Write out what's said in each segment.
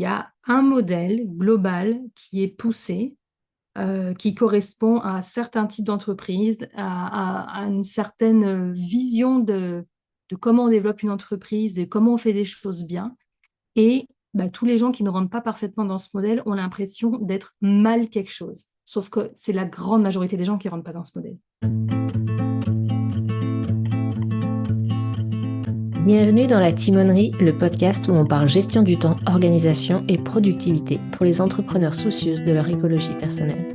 Il y a un modèle global qui est poussé, qui correspond à certains types d'entreprises, à une certaine vision de comment on développe une entreprise, de comment on fait les choses bien. Et tous les gens qui ne rentrent pas parfaitement dans ce modèle ont l'impression d'être mal quelque chose. Sauf que c'est la grande majorité des gens qui ne rentrent pas dans ce modèle. Bienvenue dans La Timonerie, le podcast où on parle gestion du temps, organisation et productivité pour les entrepreneurs soucieuses de leur écologie personnelle.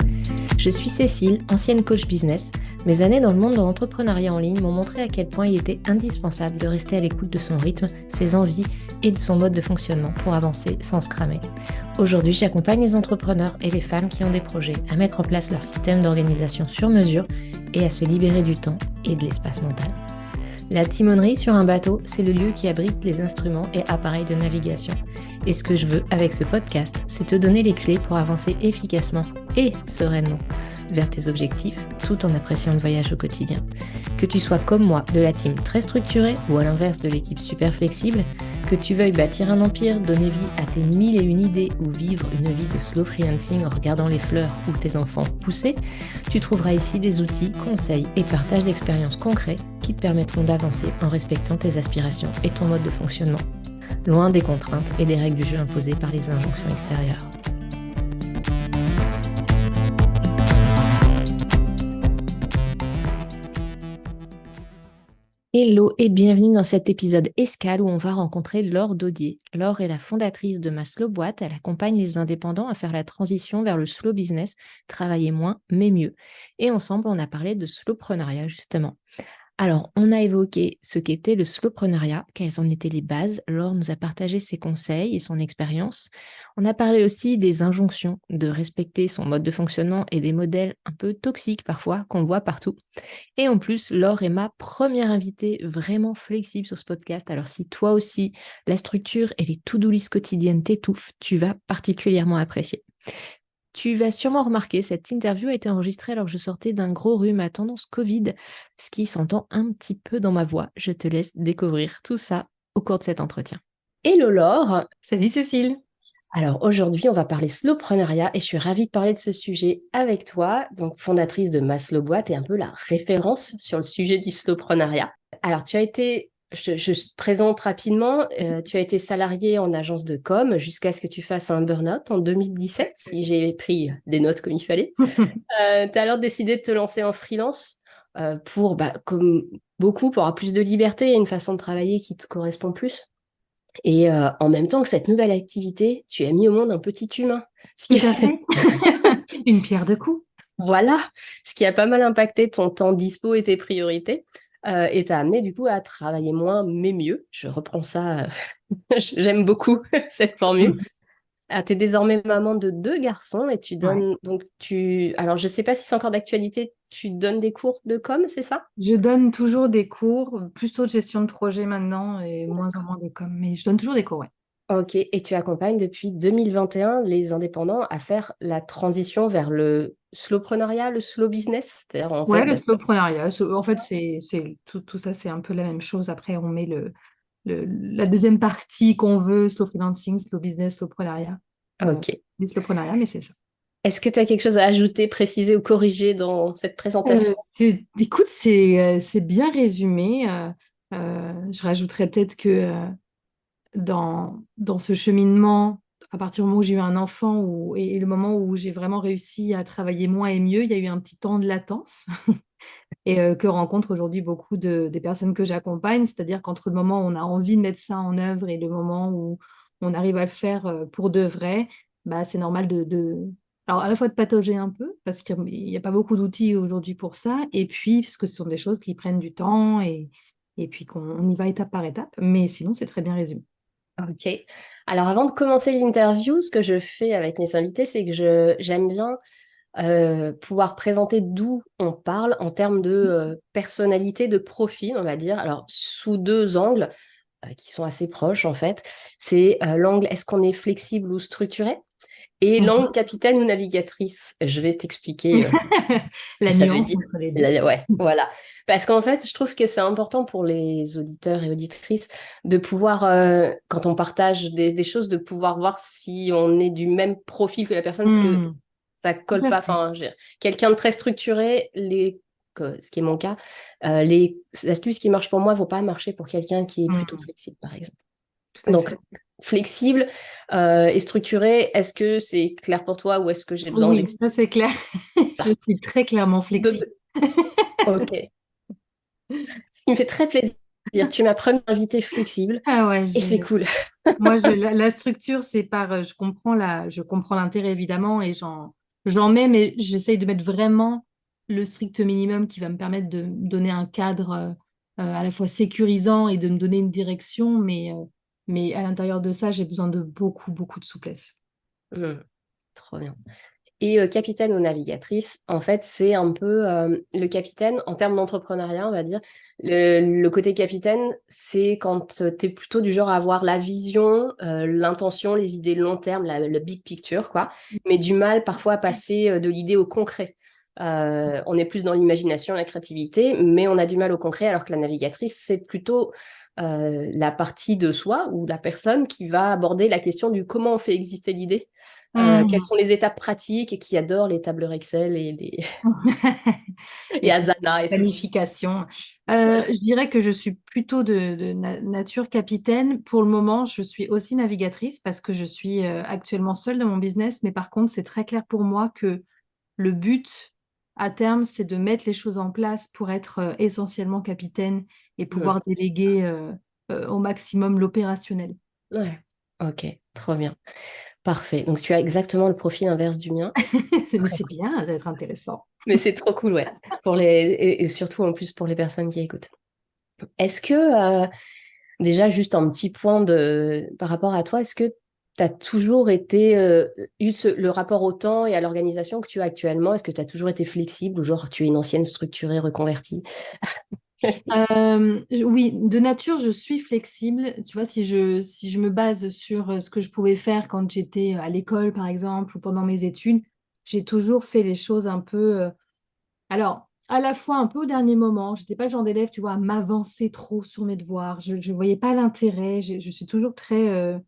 Je suis Cécile, ancienne coach business. Mes années dans le monde de l'entrepreneuriat en ligne m'ont montré à quel point il était indispensable de rester à l'écoute de son rythme, ses envies et de son mode de fonctionnement pour avancer sans se cramer. Aujourd'hui, j'accompagne les entrepreneurs et les femmes qui ont des projets à mettre en place leur système d'organisation sur mesure et à se libérer du temps et de l'espace mental. La timonerie sur un bateau, c'est le lieu qui abrite les instruments et appareils de navigation. Et ce que je veux avec ce podcast, c'est te donner les clés pour avancer efficacement et sereinement vers tes objectifs, tout en appréciant le voyage au quotidien. Que tu sois comme moi, de la team très structurée ou à l'inverse de l'équipe super flexible, que tu veuilles bâtir un empire, donner vie à tes 1001 idées ou vivre une vie de slow freelancing en regardant les fleurs ou tes enfants pousser, tu trouveras ici des outils, conseils et partages d'expériences concrets qui te permettront d'avancer en respectant tes aspirations et ton mode de fonctionnement, loin des contraintes et des règles du jeu imposées par les injonctions extérieures. Hello et bienvenue dans cet épisode escale où on va rencontrer Laure Daudier. Laure est la fondatrice de Ma Slow Boîte. Elle accompagne les indépendants à faire la transition vers le slow business, travailler moins mais mieux. Et ensemble, on a parlé de slowpreneuriat justement. Alors, on a évoqué ce qu'était le slowpreneuriat, quelles en étaient les bases. Laure nous a partagé ses conseils et son expérience. On a parlé aussi des injonctions, de respecter son mode de fonctionnement et des modèles un peu toxiques parfois qu'on voit partout. Et en plus, Laure est ma première invitée vraiment flexible sur ce podcast. Alors, si toi aussi, la structure et les to-do list quotidiennes t'étouffent, tu vas particulièrement apprécier. Tu vas sûrement remarquer, cette interview a été enregistrée alors que je sortais d'un gros rhume à tendance Covid, ce qui s'entend un petit peu dans ma voix. Je te laisse découvrir tout ça au cours de cet entretien. Hello Laure. Salut Cécile. Alors aujourd'hui, on va parler slowpreneuriat et je suis ravie de parler de ce sujet avec toi, donc fondatrice de Ma Slow Boîte et un peu la référence sur le sujet du slowpreneuriat. Alors tu as été, je te présente rapidement, tu as été salariée en agence de com jusqu'à ce que tu fasses un burn-out en 2017, si j'ai pris des notes comme il fallait. Tu as alors décidé de te lancer en freelance pour, comme beaucoup, pour avoir plus de liberté et une façon de travailler qui te correspond plus. Et en même temps que cette nouvelle activité, tu as mis au monde un petit humain. Tout à fait. Une pierre deux coups. Voilà, ce qui a pas mal impacté ton temps dispo et tes priorités. Et t'a amené du coup à travailler moins mais mieux. Je reprends ça, j'aime beaucoup cette formule. Tu es désormais maman de 2 garçons et tu Ouais. donnes, alors je sais pas si c'est encore d'actualité, tu donnes des cours de com, c'est ça? Je donne toujours des cours, plutôt de gestion de projet maintenant et moins en moins de com, mais je donne toujours des cours, ouais. Ok, et tu accompagnes depuis 2021 les indépendants à faire la transition vers le slowpreneuriat, le slow business, c'est-à-dire en fait, Ouais, le slowpreneuriat. En fait, tout ça, c'est un peu la même chose. Après, on met la deuxième partie qu'on veut, slow freelancing, slow business, slowpreneuriat. ok. Du slowpreneuriat, mais c'est ça. Est-ce que tu as quelque chose à ajouter, préciser ou corriger dans cette présentation? Écoute, c'est bien résumé. Je rajouterais peut-être que dans ce cheminement, à partir du moment où j'ai eu un enfant et le moment où j'ai vraiment réussi à travailler moins et mieux, il y a eu un petit temps de latence et que rencontrent aujourd'hui beaucoup des personnes que j'accompagne. C'est-à-dire qu'entre le moment où on a envie de mettre ça en œuvre et le moment où on arrive à le faire pour de vrai, c'est normal alors à la fois de patauger un peu, parce qu'il n'y a pas beaucoup d'outils aujourd'hui pour ça, et puis parce que ce sont des choses qui prennent du temps et puis qu'on y va étape par étape. Mais sinon, c'est très bien résumé. Ok. Alors avant de commencer l'interview, ce que je fais avec mes invités, c'est que j'aime bien pouvoir présenter d'où on parle en termes de personnalité, de profil, on va dire. Alors sous 2 angles qui sont assez proches en fait. C'est l'angle est-ce qu'on est flexible ou structuré? Et Mhm. langue capitaine ou navigatrice, je vais t'expliquer ce que La ça veut nuance dire. entre les deux. Ouais, voilà. Parce qu'en fait, je trouve que c'est important pour les auditeurs et auditrices de pouvoir, quand on partage des choses, de pouvoir voir si on est du même profil que la personne, parce que Hmm, ça tout colle à pas. fait. Enfin, quelqu'un de très structuré, ce qui est mon cas, les astuces qui marchent pour moi vont pas marcher pour quelqu'un qui est plutôt Hmm, flexible, par exemple. tout à Donc, fait. flexible et structuré, est-ce que c'est clair pour toi ou est-ce que j'ai besoin Oui, ça d'expliquer? c'est clair. Je suis très clairement flexible. De- Ok. Ce qui me fait très plaisir. Tu es ma première invitée flexible Ah ouais, et c'est cool. moi, la structure, c'est par, je comprends l'intérêt évidemment et j'en mets, mais j'essaye de mettre vraiment le strict minimum qui va me permettre de me donner un cadre à la fois sécurisant et de me donner une direction, mais à l'intérieur de ça, j'ai besoin de beaucoup, beaucoup de souplesse. Hmm, trop bien. Et capitaine ou navigatrice, en fait, c'est un peu le capitaine en termes d'entrepreneuriat, on va dire. Le côté capitaine, c'est quand tu es plutôt du genre à avoir la vision, l'intention, les idées long terme, le big picture, quoi, mais du mal parfois à passer de l'idée au concret. On est plus dans l'imagination, la créativité, mais on a du mal au concret, alors que la navigatrice, c'est plutôt la partie de soi ou la personne qui va aborder la question du comment on fait exister l'idée, quelles Hmm. sont les étapes pratiques et qui adore les tableurs Excel Et et Asana et tout ça. planification. Je dirais que je suis plutôt de nature capitaine. Pour le moment, je suis aussi navigatrice parce que je suis actuellement seule dans mon business. Mais par contre, c'est très clair pour moi que le but à terme, c'est de mettre les choses en place pour être essentiellement capitaine et Hmm. pouvoir déléguer au maximum l'opérationnel. Ouais, ok, trop bien. Parfait. Donc tu as exactement le profil inverse du mien. Mais Très c'est cool. bien, ça va être intéressant. Mais c'est trop cool, ouais. Et surtout en plus pour les personnes qui écoutent. Est-ce que déjà, juste un petit point par rapport à toi, est-ce que tu as toujours eu le rapport au temps et à l'organisation que tu as actuellement? Est-ce que tu as toujours été flexible ou genre tu es une ancienne structurée reconvertie? Oui, de nature, je suis flexible. Tu vois, si je me base sur ce que je pouvais faire quand j'étais à l'école, par exemple, ou pendant mes études, j'ai toujours fait les choses un peu, alors, à la fois un peu au dernier moment. J'étais pas le genre d'élève, tu vois, à m'avancer trop sur mes devoirs. Je voyais pas l'intérêt. Je suis toujours très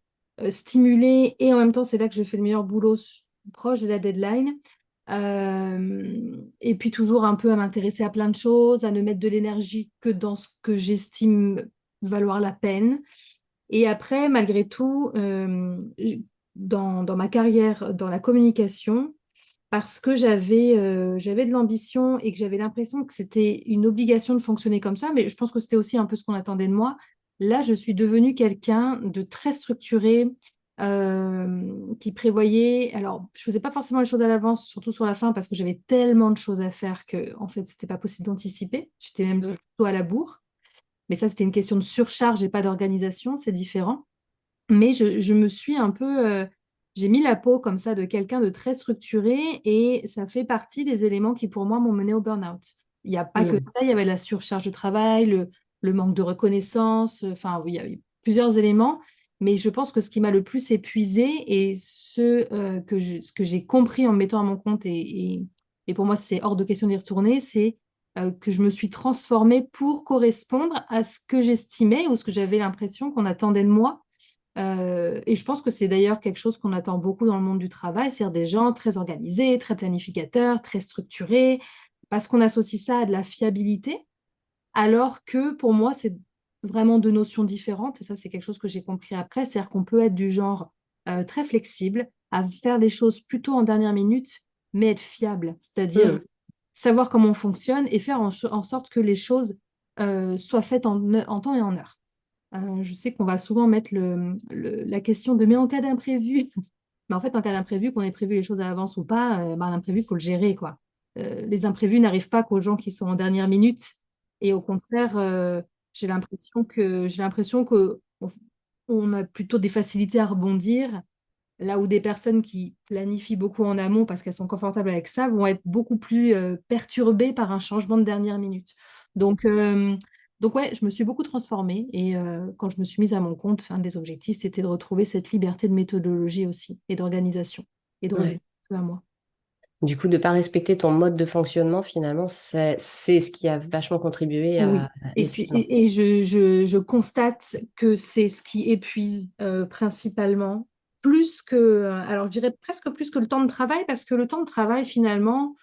stimulée et en même temps, c'est là que je fais le meilleur boulot proche de la deadline. Et puis toujours un peu à m'intéresser à plein de choses, à ne mettre de l'énergie que dans ce que j'estime valoir la peine. Et après, malgré tout, dans ma carrière, dans la communication, parce que j'avais de l'ambition et que j'avais l'impression que c'était une obligation de fonctionner comme ça, mais je pense que c'était aussi un peu ce qu'on attendait de moi. Là, je suis devenue quelqu'un de très structuré, qui prévoyait. Alors, je faisais pas forcément les choses à l'avance, surtout sur la fin, parce que j'avais tellement de choses à faire que, en fait, c'était pas possible d'anticiper. J'étais même Mm. plutôt à la bourre. Mais ça, c'était une question de surcharge et pas d'organisation, c'est différent. Mais je me suis un peu, j'ai mis la peau comme ça de quelqu'un de très structuré et ça fait partie des éléments qui pour moi m'ont mené au burn-out. Il n'y a pas que Mm. ça, il y avait la surcharge de travail, le manque de reconnaissance, enfin oui, il y avait plusieurs éléments, mais je pense que ce qui m'a le plus épuisé et ce que j'ai compris en me mettant à mon compte et pour moi c'est hors de question d'y retourner, c'est que je me suis transformée pour correspondre à ce que j'estimais ou ce que j'avais l'impression qu'on attendait de moi et je pense que c'est d'ailleurs quelque chose qu'on attend beaucoup dans le monde du travail, c'est-à-dire des gens très organisés, très planificateurs, très structurés, parce qu'on associe ça à de la fiabilité, alors que pour moi, c'est vraiment deux notions différentes, et ça, c'est quelque chose que j'ai compris après, c'est-à-dire qu'on peut être du genre très flexible, à faire les choses plutôt en dernière minute, mais être fiable, c'est-à-dire Mm. savoir comment on fonctionne et faire en sorte que les choses soient faites en temps et en heure. Je sais qu'on va souvent mettre la question de mais en cas d'imprévu. Mais en fait, en cas d'imprévu, qu'on ait prévu les choses à l'avance ou pas, ben, l'imprévu, il faut le gérer, quoi. Les imprévus n'arrivent pas qu'aux gens qui sont en dernière minute. Et au contraire, j'ai l'impression que on a plutôt des facilités à rebondir, là où des personnes qui planifient beaucoup en amont parce qu'elles sont confortables avec ça vont être beaucoup plus perturbées par un changement de dernière minute. Donc, euh, donc ouais, je me suis beaucoup transformée et quand je me suis mise à mon compte, un des objectifs, c'était de retrouver cette liberté de méthodologie aussi et d'organisation. et de revenir Ouais. un peu à moi. Du coup, de ne pas respecter ton mode de fonctionnement, finalement, c'est ce qui a vachement contribué à Oui, l'épuisement. et je constate que c'est ce qui épuise principalement, plus que, alors je dirais presque plus que le temps de travail, parce que le temps de travail, finalement,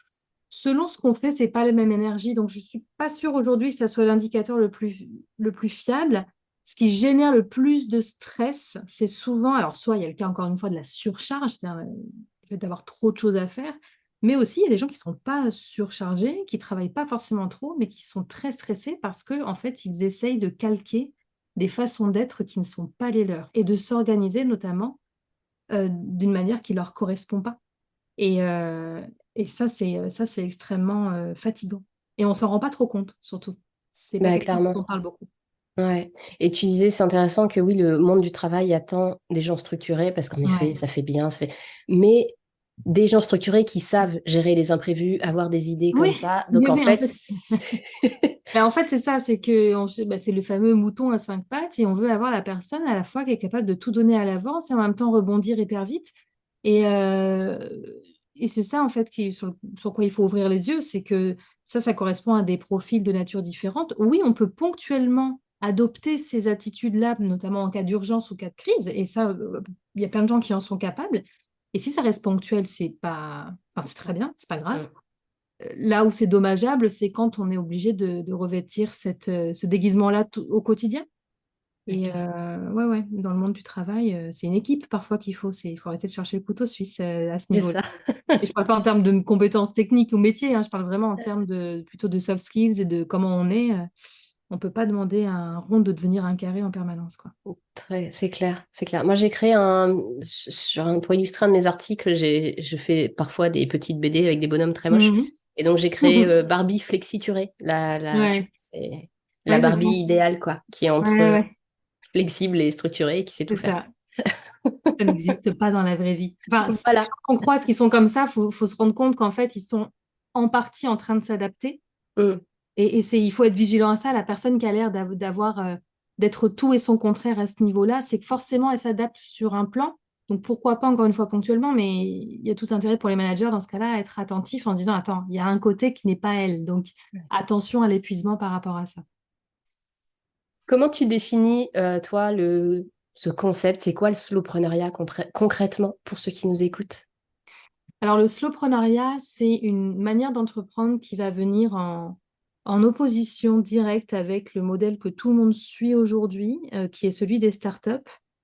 selon ce qu'on fait, c'est pas la même énergie. Donc, je suis pas sûre aujourd'hui que ça soit l'indicateur le plus fiable. Ce qui génère le plus de stress, c'est souvent, alors soit il y a le cas encore une fois de la surcharge, c'est-à-dire le fait d'avoir trop de choses à faire, mais aussi il y a des gens qui sont pas surchargés, qui travaillent pas forcément trop, mais qui sont très stressés parce que en fait, ils essayent de calquer des façons d'être qui ne sont pas les leurs et de s'organiser notamment d'une manière qui leur correspond pas. Et, euh, et ça, c'est extrêmement fatigant. Et on s'en rend pas trop compte, surtout. C'est pas Bah, quelque chose clairement. dont on parle beaucoup. Ouais. Et tu disais, c'est intéressant que oui, le monde du travail attend des gens structurés parce qu'en effet, Ouais. ça fait bien, ça fait. Mais des gens structurés qui savent gérer les imprévus, avoir des idées comme Oui, ça. Donc oui, en oui, en fait, fait. Ben, en fait, c'est ça, c'est que ben, c'est le fameux mouton à cinq pattes et on veut avoir la personne à la fois qui est capable de tout donner à l'avance et en même temps rebondir hyper vite. Et, euh, et c'est ça, en fait, sur quoi il faut ouvrir les yeux, c'est que ça correspond à des profils de nature différente. Oui, on peut ponctuellement adopter ces attitudes-là, notamment en cas d'urgence ou cas de crise, et ça, il y a plein de gens qui en sont capables. Et si ça reste ponctuel, c'est pas, enfin, c'est très bien, c'est pas grave. Mm. Là où c'est dommageable, c'est quand on est obligé de revêtir ce déguisement-là au quotidien. C'est Et clair. ouais, ouais, dans le monde du travail, c'est une équipe parfois qu'il faut. Il faut arrêter de chercher le couteau suisse à ce C'est niveau-là. ça. Et je parle pas en termes de compétences techniques ou métiers, hein, je parle vraiment en termes plutôt de soft skills et de comment on est. On peut pas demander à un rond de devenir un carré en permanence, quoi. C'est clair, c'est clair. Moi, j'ai créé pour illustrer un de mes articles, je fais parfois des petites BD avec des bonhommes très moches. Mhm. Et donc, j'ai créé Barbie Flexiturée. Tu vois, Ouais, c'est la ouais, c'est Barbie bon. idéale, quoi, qui est Ouais, entre ouais, flexible et structurée et qui sait tout c'est faire. ça. Ça n'existe pas dans la vraie vie. Enfin, les Voilà. gens qu'on croise qui sont comme ça, faut se rendre compte qu'en fait, ils sont en partie en train de s'adapter. Mm. Il faut être vigilant à ça. La personne qui a l'air d'être tout et son contraire à ce niveau-là, c'est que forcément, elle s'adapte sur un plan. Donc, pourquoi pas, encore une fois, ponctuellement, mais il y a tout intérêt pour les managers dans ce cas-là à être attentifs en se disant, attends, il y a un côté qui n'est pas elle. Donc, attention à l'épuisement par rapport à ça. Comment tu définis, toi, ce concept? C'est quoi le slowpreneuriat concrètement pour ceux qui nous écoutent? Alors, le slowpreneuriat, c'est une manière d'entreprendre qui va venir en opposition directe avec le modèle que tout le monde suit aujourd'hui, qui est celui des startups.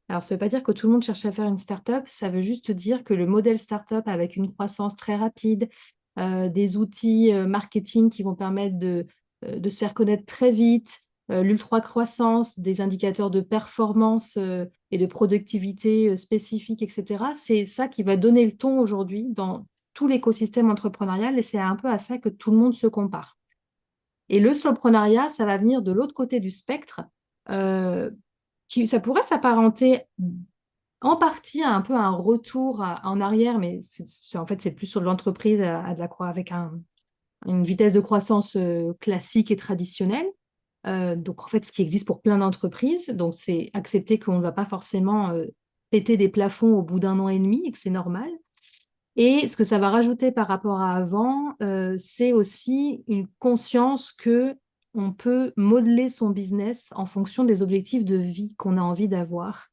Alors, ça ne veut pas dire que tout le monde cherche à faire une startup, ça veut juste dire que le modèle startup avec une croissance très rapide, des outils marketing qui vont permettre de se faire connaître très vite, l'ultra-croissance, des indicateurs de performance et de productivité spécifique, etc. C'est ça qui va donner le ton aujourd'hui dans tout l'écosystème entrepreneurial et c'est un peu à ça que tout le monde se compare. Et le slowpreneuriat, ça va venir de l'autre côté du spectre, euh, ça pourrait s'apparenter en partie à un peu un retour en arrière, mais en fait, c'est plus sur l'entreprise à de avec une vitesse de croissance classique et traditionnelle. Donc, en fait, ce qui existe pour plein d'entreprises. Donc, c'est accepter qu'on ne va pas forcément péter des plafonds au bout d'un an et demi et que c'est normal. Et ce que ça va rajouter par rapport à avant, c'est aussi une conscience que on peut modeler son business en fonction des objectifs de vie qu'on a envie d'avoir.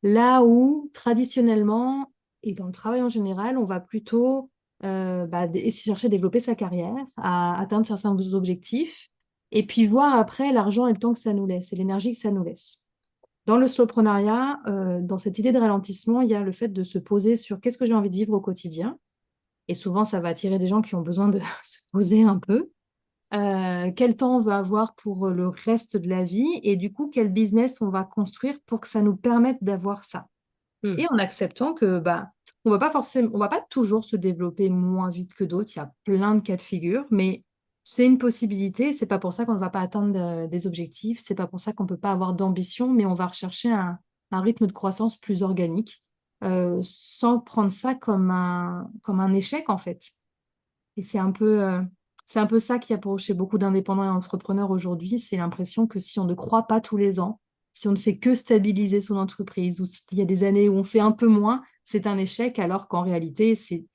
Là où, traditionnellement, et dans le travail en général, on va plutôt chercher à développer sa carrière, à atteindre certains objectifs, et puis voir après l'argent et le temps que ça nous laisse, et l'énergie que ça nous laisse. Dans le slowpreneuriat, dans cette idée de ralentissement, il y a le fait de se poser sur qu'est-ce que j'ai envie de vivre au quotidien. Et souvent, ça va attirer des gens qui ont besoin de se poser un peu. Quel temps on va avoir pour le reste de la vie et du coup, quel business on va construire pour que ça nous permette d'avoir ça. Hmm. Et en acceptant que on va pas toujours se développer moins vite que d'autres. Il y a plein de cas de figure, mais c'est une possibilité. C'est pas pour ça qu'on ne va pas atteindre des objectifs. C'est pas pour ça qu'on peut pas avoir d'ambition, mais on va rechercher un rythme de croissance plus organique, sans prendre ça comme un échec en fait. Et c'est un peu ça qui a pour chez beaucoup d'indépendants et entrepreneurs aujourd'hui. C'est l'impression que si on ne croit pas tous les ans, Si on ne fait que stabiliser son entreprise ou s'il y a des années où on fait un peu moins, c'est un échec, alors qu'en réalité, c'est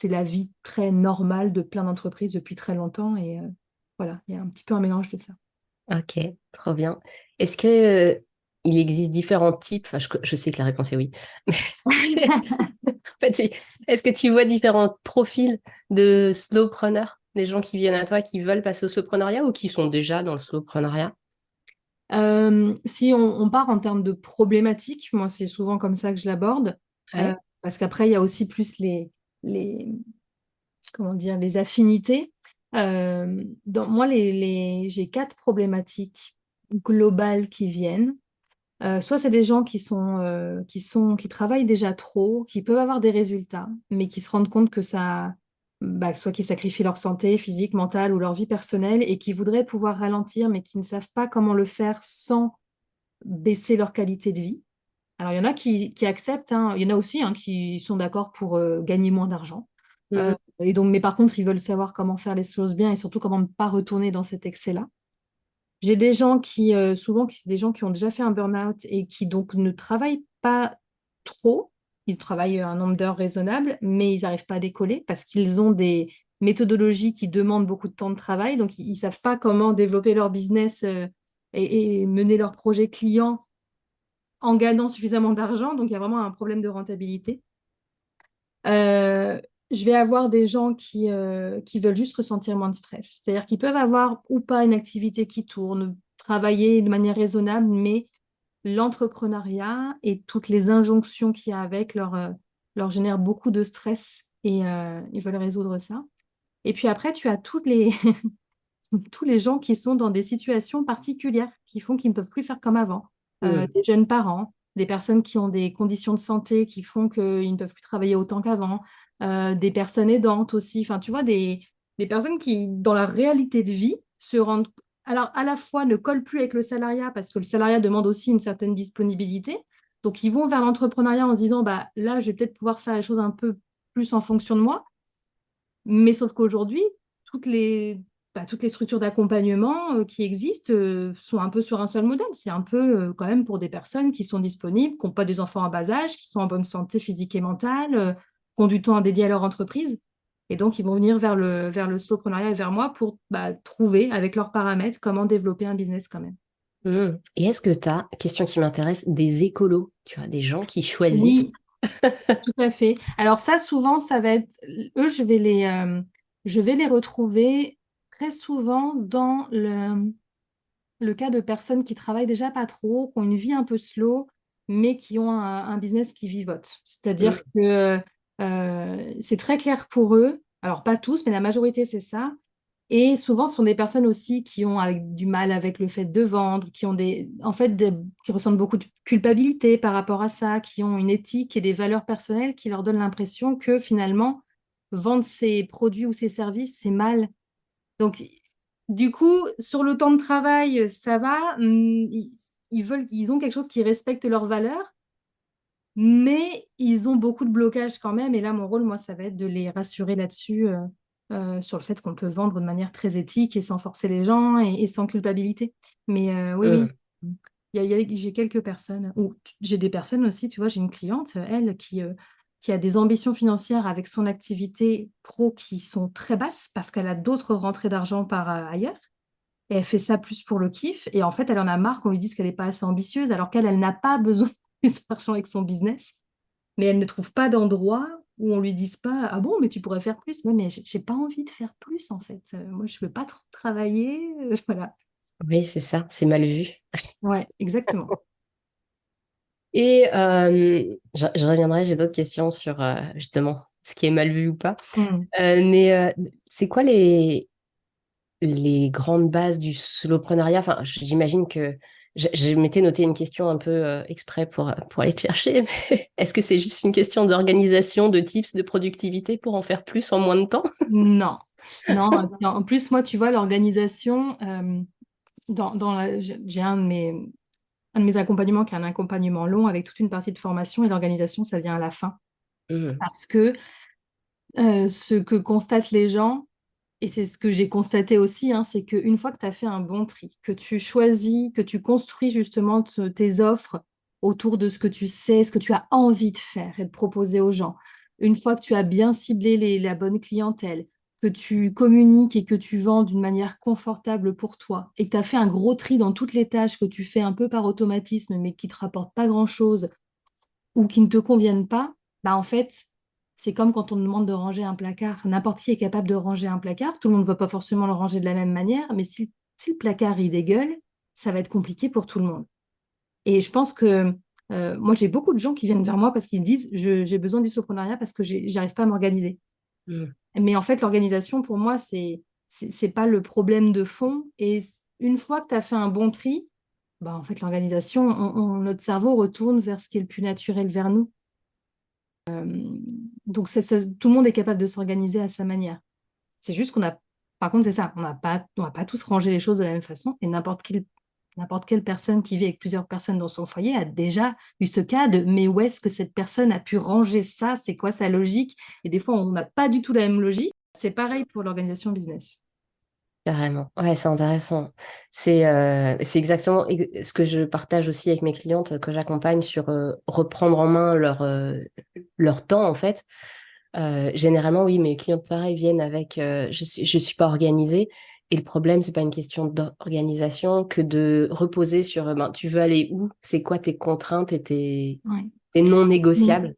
la vie très normale de plein d'entreprises depuis très longtemps. Et voilà, il y a un petit peu un mélange de ça. Ok, trop bien. Est-ce que, il existe différents types, enfin, je sais que la réponse est oui. Est-ce que, en fait, est-ce que tu vois différents profils de slowpreneurs, des gens qui viennent à toi, qui veulent passer au slowpreneuriat ou qui sont déjà dans le slowpreneuriat? Si on part en termes de problématiques, moi c'est souvent comme ça que je l'aborde, euh, Ouais. parce qu'après il y a aussi plus les, comment dire, les affinités. Moi, j'ai quatre problématiques globales qui viennent. Soit c'est des gens qui travaillent déjà trop, qui peuvent avoir des résultats, mais qui se rendent compte que soit qu'ils sacrifient leur santé physique, mentale ou leur vie personnelle et qui voudraient pouvoir ralentir, mais qui ne savent pas comment le faire sans baisser leur qualité de vie. Alors, il y en a qui acceptent, hein. Il y en a aussi, hein, qui sont d'accord pour gagner moins d'argent. Mhm. Et donc, mais par contre, ils veulent savoir comment faire les choses bien et surtout comment ne pas retourner dans cet excès-là. J'ai des gens c'est des gens qui ont déjà fait un burn-out et qui donc ne travaillent pas trop. Ils travaillent un nombre d'heures raisonnable, mais ils n'arrivent pas à décoller parce qu'ils ont des méthodologies qui demandent beaucoup de temps de travail. Donc, ils ne savent pas comment développer leur business et mener leurs projets clients en gagnant suffisamment d'argent. Donc, il y a vraiment un problème de rentabilité. Euh, je vais avoir des gens qui veulent juste ressentir moins de stress. C'est-à-dire qu'ils peuvent avoir ou pas une activité qui tourne, travailler de manière raisonnable, mais l'entrepreneuriat et toutes les injonctions qu'il y a avec leur génèrent beaucoup de stress et ils veulent résoudre ça. Et puis après, tu as tous les gens qui sont dans des situations particulières qui font qu'ils ne peuvent plus faire comme avant. Mhm. Des jeunes parents, des personnes qui ont des conditions de santé qui font qu'ils ne peuvent plus travailler autant qu'avant, des personnes aidantes aussi. Enfin, tu vois, des personnes qui, dans la réalité de vie, se rendent, alors à la fois ne collent plus avec le salariat parce que le salariat demande aussi une certaine disponibilité. Donc, ils vont vers l'entrepreneuriat en se disant, bah, là, je vais peut-être pouvoir faire les choses un peu plus en fonction de moi. Mais sauf qu'aujourd'hui, toutes les, toutes les structures d'accompagnement qui existent sont un peu sur un seul modèle. C'est un peu quand même pour des personnes qui sont disponibles, qui n'ont pas des enfants à bas âge, qui sont en bonne santé physique et mentale, qui ont du temps à dédier à leur entreprise. Et donc, ils vont venir vers le slowpreneuriat et vers moi pour trouver, avec leurs paramètres, comment développer un business quand même. Mhm. Et est-ce que tu as, question qui m'intéresse, des écolos, tu vois, des gens qui Oui, choisissent? tout à fait. Alors ça, souvent, ça va être... Eux, je vais les retrouver très souvent dans le cas de personnes qui travaillent déjà pas trop, qui ont une vie un peu slow, mais qui ont un business qui vivote. C'est-à-dire Mhm. que c'est très clair pour eux. Alors pas tous, mais la majorité, c'est ça. Et souvent, ce sont des personnes aussi qui ont du mal avec le fait de vendre, qui ont qui ressentent beaucoup de culpabilité par rapport à ça, qui ont une éthique et des valeurs personnelles qui leur donnent l'impression que finalement, vendre ses produits ou ses services, c'est mal. Donc, du coup, sur le temps de travail, ça va. Ils ont quelque chose qui respecte leurs valeurs, mais ils ont beaucoup de blocages quand même. Et là, mon rôle, moi, ça va être de les rassurer là-dessus, sur le fait qu'on peut vendre de manière très éthique et sans forcer les gens et sans culpabilité. Mais oui, oui, Mhm. j'ai quelques personnes, ou j'ai des personnes aussi, tu vois, j'ai une cliente, elle, qui a des ambitions financières avec son activité pro qui sont très basses parce qu'elle a d'autres rentrées d'argent par ailleurs. Et elle fait ça plus pour le kiff. Et en fait, elle en a marre qu'on lui dise qu'elle n'est pas assez ambitieuse, alors qu'elle n'a pas besoin de plus d'argent avec son business. Mais elle ne trouve pas d'endroit où on lui dise pas, ah bon, mais tu pourrais faire plus. Oui, mais j'ai pas envie de faire plus, en fait. Moi, je veux pas trop travailler. Voilà. Oui, c'est ça, c'est mal vu. Ouais, exactement. Et je reviendrai, j'ai d'autres questions sur justement ce qui est mal vu ou pas. Hmm. Mais c'est quoi les grandes bases du soloprenariat? Enfin, j'imagine que je m'étais noté une question un peu exprès pour aller te chercher, mais est-ce que c'est juste une question d'organisation, de tips, de productivité pour en faire plus en moins de temps? Non, non. En plus, moi, tu vois, l'organisation, j'ai un de mes accompagnements qui est un accompagnement long avec toute une partie de formation et l'organisation, ça vient à la fin. Mhm. Parce que ce que constatent les gens, et c'est ce que j'ai constaté aussi, hein, c'est qu'une fois que tu as fait un bon tri, que tu choisis, que tu construis justement tes offres autour de ce que tu sais, ce que tu as envie de faire et de proposer aux gens, une fois que tu as bien ciblé la bonne clientèle, que tu communiques et que tu vends d'une manière confortable pour toi, et que tu as fait un gros tri dans toutes les tâches que tu fais un peu par automatisme, mais qui ne te rapportent pas grand-chose ou qui ne te conviennent pas, bah en fait, c'est comme quand on te demande de ranger un placard. N'importe qui est capable de ranger un placard. Tout le monde ne va pas forcément le ranger de la même manière, mais si le placard il dégueule, ça va être compliqué pour tout le monde. Et je pense que moi, j'ai beaucoup de gens qui viennent vers moi parce qu'ils disent j'ai besoin du soprenariat parce que j'arrive pas à m'organiser. Mm. Mais en fait, l'organisation, pour moi, c'est pas le problème de fond. Et une fois que tu as fait un bon tri, bah, en fait, l'organisation, notre cerveau retourne vers ce qui est le plus naturel vers nous. Donc, tout le monde est capable de s'organiser à sa manière. C'est juste par contre, c'est ça, on va pas tous ranger les choses de la même façon et n'importe quelle personne qui vit avec plusieurs personnes dans son foyer a déjà eu ce cas de mais où est-ce que cette personne a pu ranger ça? C'est quoi sa logique? Et des fois, on n'a pas du tout la même logique. C'est pareil pour l'organisation business. Carrément. Ouais, c'est intéressant. C'est exactement ce que je partage aussi avec mes clientes que j'accompagne sur reprendre en main leur temps, en fait. Généralement, oui, mes clients pareil viennent avec je suis pas organisée. Et le problème, c'est pas une question d'organisation que de reposer sur ben, tu veux aller où? C'est quoi tes contraintes et Ouais. tes non Mais négociables?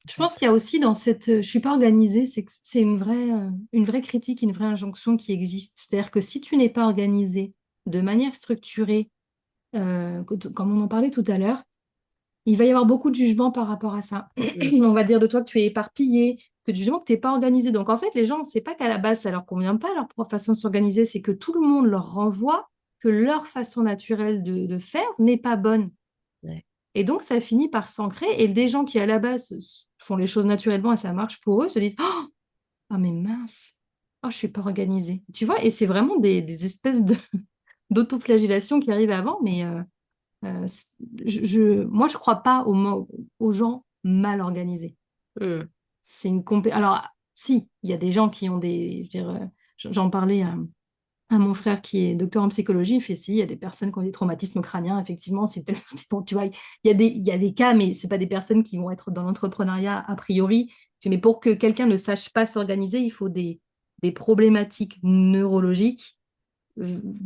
je pense qu'il y a aussi dans cette je suis pas organisée, c'est que c'est une vraie critique, une vraie injonction qui existe. C'est-à-dire que si tu n'es pas organisé de manière structurée, comme on en parlait tout à l'heure, il va y avoir beaucoup de jugements par rapport à ça. Mm. On va dire de toi que tu es éparpillé, que justement que tu n'es pas organisé. Donc en fait, les gens, c'est pas qu'à la base, ça leur convient pas, leur propre façon de s'organiser, c'est que tout le monde leur renvoie que leur façon naturelle de faire n'est pas bonne. Ouais. Et donc, ça finit par s'ancrer. Et des gens qui, à la base, font les choses naturellement et ça marche pour eux, se disent oh, ah, mais mince, oh, je suis pas organisée. Tu vois, et c'est vraiment des espèces d'autoflagellation qui arrivent avant, mais moi, je crois pas aux gens mal organisés. Mm. Alors, si, il y a des gens qui ont des. Je veux dire, j'en parlais à mon frère qui est docteur en psychologie, il fait si, il y a des personnes qui ont des traumatismes crâniens, effectivement, c'est tellement. Bon, tu vois, il y a des cas, mais c'est pas des personnes qui vont être dans l'entrepreneuriat a priori. Mais pour que quelqu'un ne sache pas s'organiser, il faut des problématiques neurologiques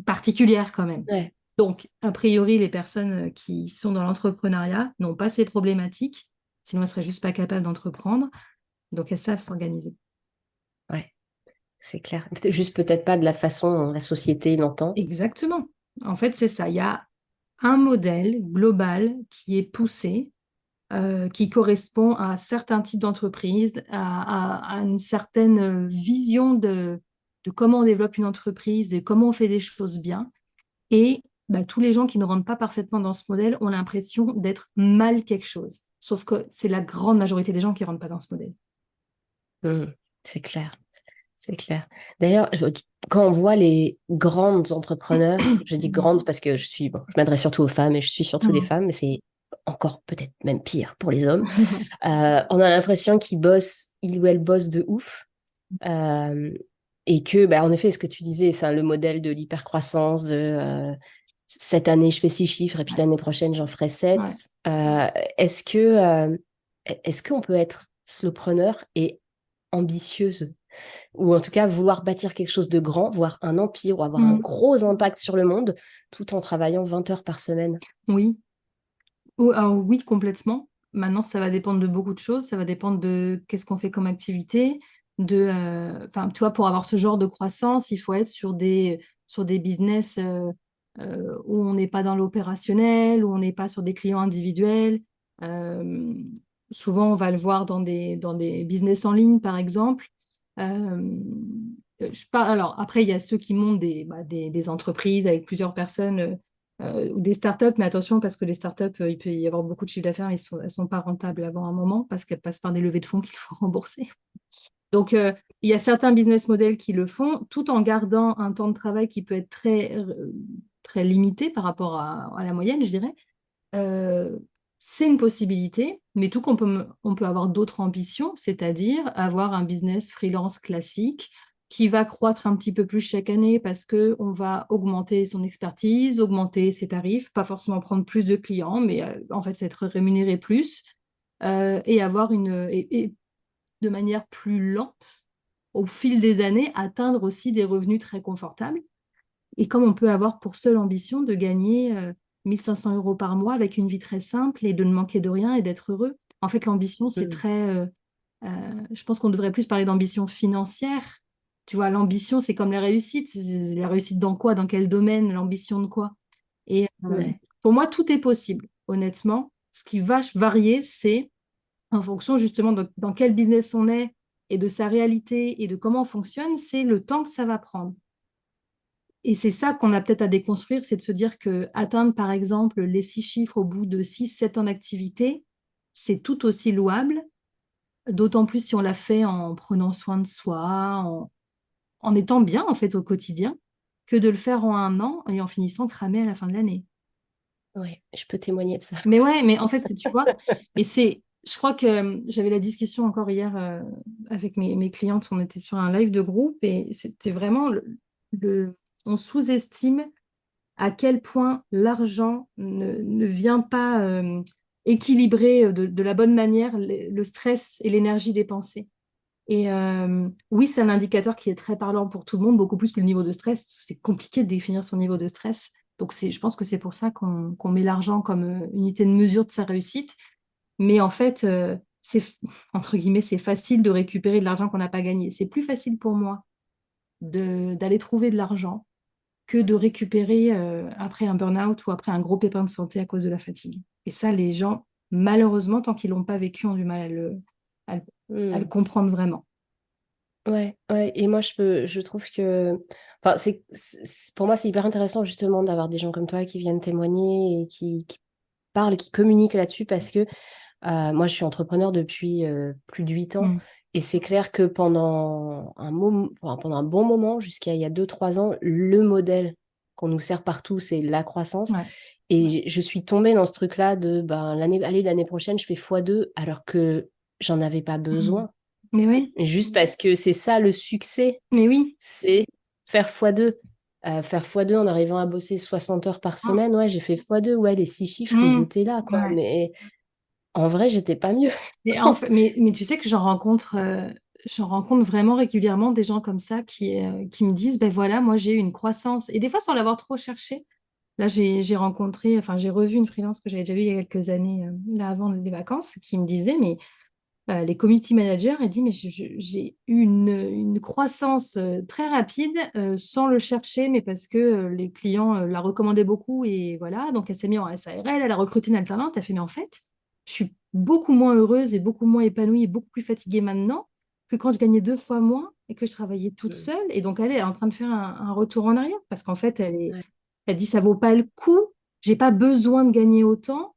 particulières quand même. Ouais. Donc, a priori, les personnes qui sont dans l'entrepreneuriat n'ont pas ces problématiques, sinon elles seraient juste pas capables d'entreprendre. Donc, elles savent s'organiser. Ouais, c'est clair. Juste peut-être pas de la façon dont la société l'entend. Exactement. En fait, c'est ça. Il y a un modèle global qui est poussé, qui correspond à certains types d'entreprises, à une certaine vision de comment on développe une entreprise, de comment on fait les choses bien. Et bah, tous les gens qui ne rentrent pas parfaitement dans ce modèle ont l'impression d'être mal quelque chose. Sauf que c'est la grande majorité des gens qui ne rentrent pas dans ce modèle. Mm. C'est clair. C'est clair. D'ailleurs, quand on voit les grandes entrepreneurs, je dis grandes parce que bon, je m'adresse surtout aux femmes et je suis surtout des Mhm. femmes, mais c'est encore peut-être même pire pour les hommes. On a l'impression qu'ils bossent, ils ou elles bossent de ouf. Euh, et que, bah, en effet, ce que tu disais, c'est le modèle de l'hypercroissance, de cette année, je fais 6 chiffres et puis Ouais, l'année prochaine, j'en ferai ouais. 7. Est-ce que, est-ce qu'on peut être slowpreneur et ambitieuse? Ou en tout cas vouloir bâtir quelque chose de grand, voire un empire, ou avoir un Mhm. gros impact sur le monde, tout en travaillant 20 heures par semaine. Oui. Alors oui, complètement. Maintenant, ça va dépendre de beaucoup de choses. Ça va dépendre de qu'est-ce qu'on fait comme activité. Enfin, tu vois, pour avoir ce genre de croissance, il faut être sur des business où on n'est pas dans l'opérationnel, où on n'est pas sur des clients individuels. Euh, Souvent, on va le voir dans des business en ligne, par exemple. Euh, alors, après, il y a ceux qui montent des entreprises avec plusieurs personnes ou des startups, mais attention parce que les startups, il peut y avoir beaucoup de chiffre d'affaires, elles ne sont pas rentables avant un moment parce qu'elles passent par des levées de fonds qu'il faut rembourser. Donc, il y a certains business models qui le font tout en gardant un temps de travail qui peut être très limité par rapport à la moyenne, je dirais. Euh, c'est une possibilité, mais on peut avoir d'autres ambitions, c'est-à-dire avoir un business freelance classique qui va croître un petit peu plus chaque année parce qu'on va augmenter son expertise, augmenter ses tarifs, pas forcément prendre plus de clients, mais en fait être rémunéré plus et avoir et de manière plus lente, au fil des années, atteindre aussi des revenus très confortables. Et comme on peut avoir pour seule ambition de gagner 1500 euros par mois avec une vie très simple et de ne manquer de rien et d'être heureux. En fait, l'ambition, c'est Mm. très... je pense qu'on devrait plus parler d'ambition financière. Tu vois, l'ambition, c'est comme la réussite. La réussite dans quoi? Dans quel domaine? L'ambition de quoi? Et Ouais. pour moi, tout est possible, honnêtement. Ce qui va varier, c'est en fonction justement de dans quel business on est et de sa réalité et de comment on fonctionne, c'est le temps que ça va prendre. Et c'est ça qu'on a peut-être à déconstruire, c'est de se dire que atteindre, par exemple, les 6 chiffres au bout de 6, 7 ans d'activité, c'est tout aussi louable, d'autant plus si on l'a fait en prenant soin de soi, en étant bien, en fait, au quotidien, que de le faire en un an et en finissant cramé à la fin de l'année. Ouais, je peux témoigner de ça. Mais ouais, mais en fait, tu vois, et je crois que j'avais la discussion encore hier avec mes clientes, on était sur un live de groupe et c'était vraiment on sous-estime à quel point l'argent ne vient pas équilibrer de la bonne manière le stress et l'énergie dépensée. Et oui, c'est un indicateur qui est très parlant pour tout le monde, beaucoup plus que le niveau de stress. C'est compliqué de définir son niveau de stress. Donc, je pense que c'est pour ça qu'on met l'argent comme unité de mesure de sa réussite. Mais en fait, entre guillemets, c'est facile de récupérer de l'argent qu'on n'a pas gagné. C'est plus facile pour moi d'aller trouver de l'argent que de récupérer après un burn-out ou après un gros pépin de santé à cause de la fatigue. Et ça, les gens, malheureusement, tant qu'ils l'ont pas vécu, ont du mal à le- à le Mm. comprendre vraiment. Ouais, ouais. Et moi, je trouve que, enfin, pour moi, c'est hyper intéressant justement d'avoir des gens comme toi qui viennent témoigner et qui parlent et qui communiquent là-dessus parce que moi, je suis entrepreneur depuis plus de 8 ans Mm. et c'est clair que pendant un moment, enfin, pendant un bon moment, jusqu'à il y a 2, 3 ans, le modèle qu'on nous sert partout, c'est la croissance. Ouais. Et je suis tombée dans ce truc-là de ben, l'année prochaine, je fais x2 alors que j'en avais pas Mm. besoin. Mais oui, Juste parce que c'est ça le succès, mais oui. c'est faire x2. Faire x2 en arrivant à bosser 60 heures par Mm. semaine, ouais, j'ai fait x2, ouais, les 6 chiffres, ils Mm. étaient là, quoi. Ouais. Mais en vrai, j'étais pas mieux. Mais tu sais que j'en rencontre vraiment régulièrement des gens comme ça qui me disent, ben voilà, moi j'ai eu une croissance. Et des fois, sans l'avoir trop cherché. Là, j'ai revu une freelance que j'avais déjà vue il y a quelques années, là avant les vacances, qui me disait, mais les community managers, elle dit, mais j'ai eu une croissance très rapide sans le chercher, mais parce que les clients la recommandaient beaucoup et voilà, donc elle s'est mise en SARL, elle a recruté une alternante, elle a fait, mais en fait, je suis beaucoup moins heureuse et beaucoup moins épanouie et beaucoup plus fatiguée maintenant que quand je gagnais 2 fois moins et que je travaillait toute Mm. seule. Et donc, elle est en train de faire un retour en arrière parce qu'en fait, Ouais. elle dit, ça vaut pas le coup, j'ai pas besoin de gagner autant.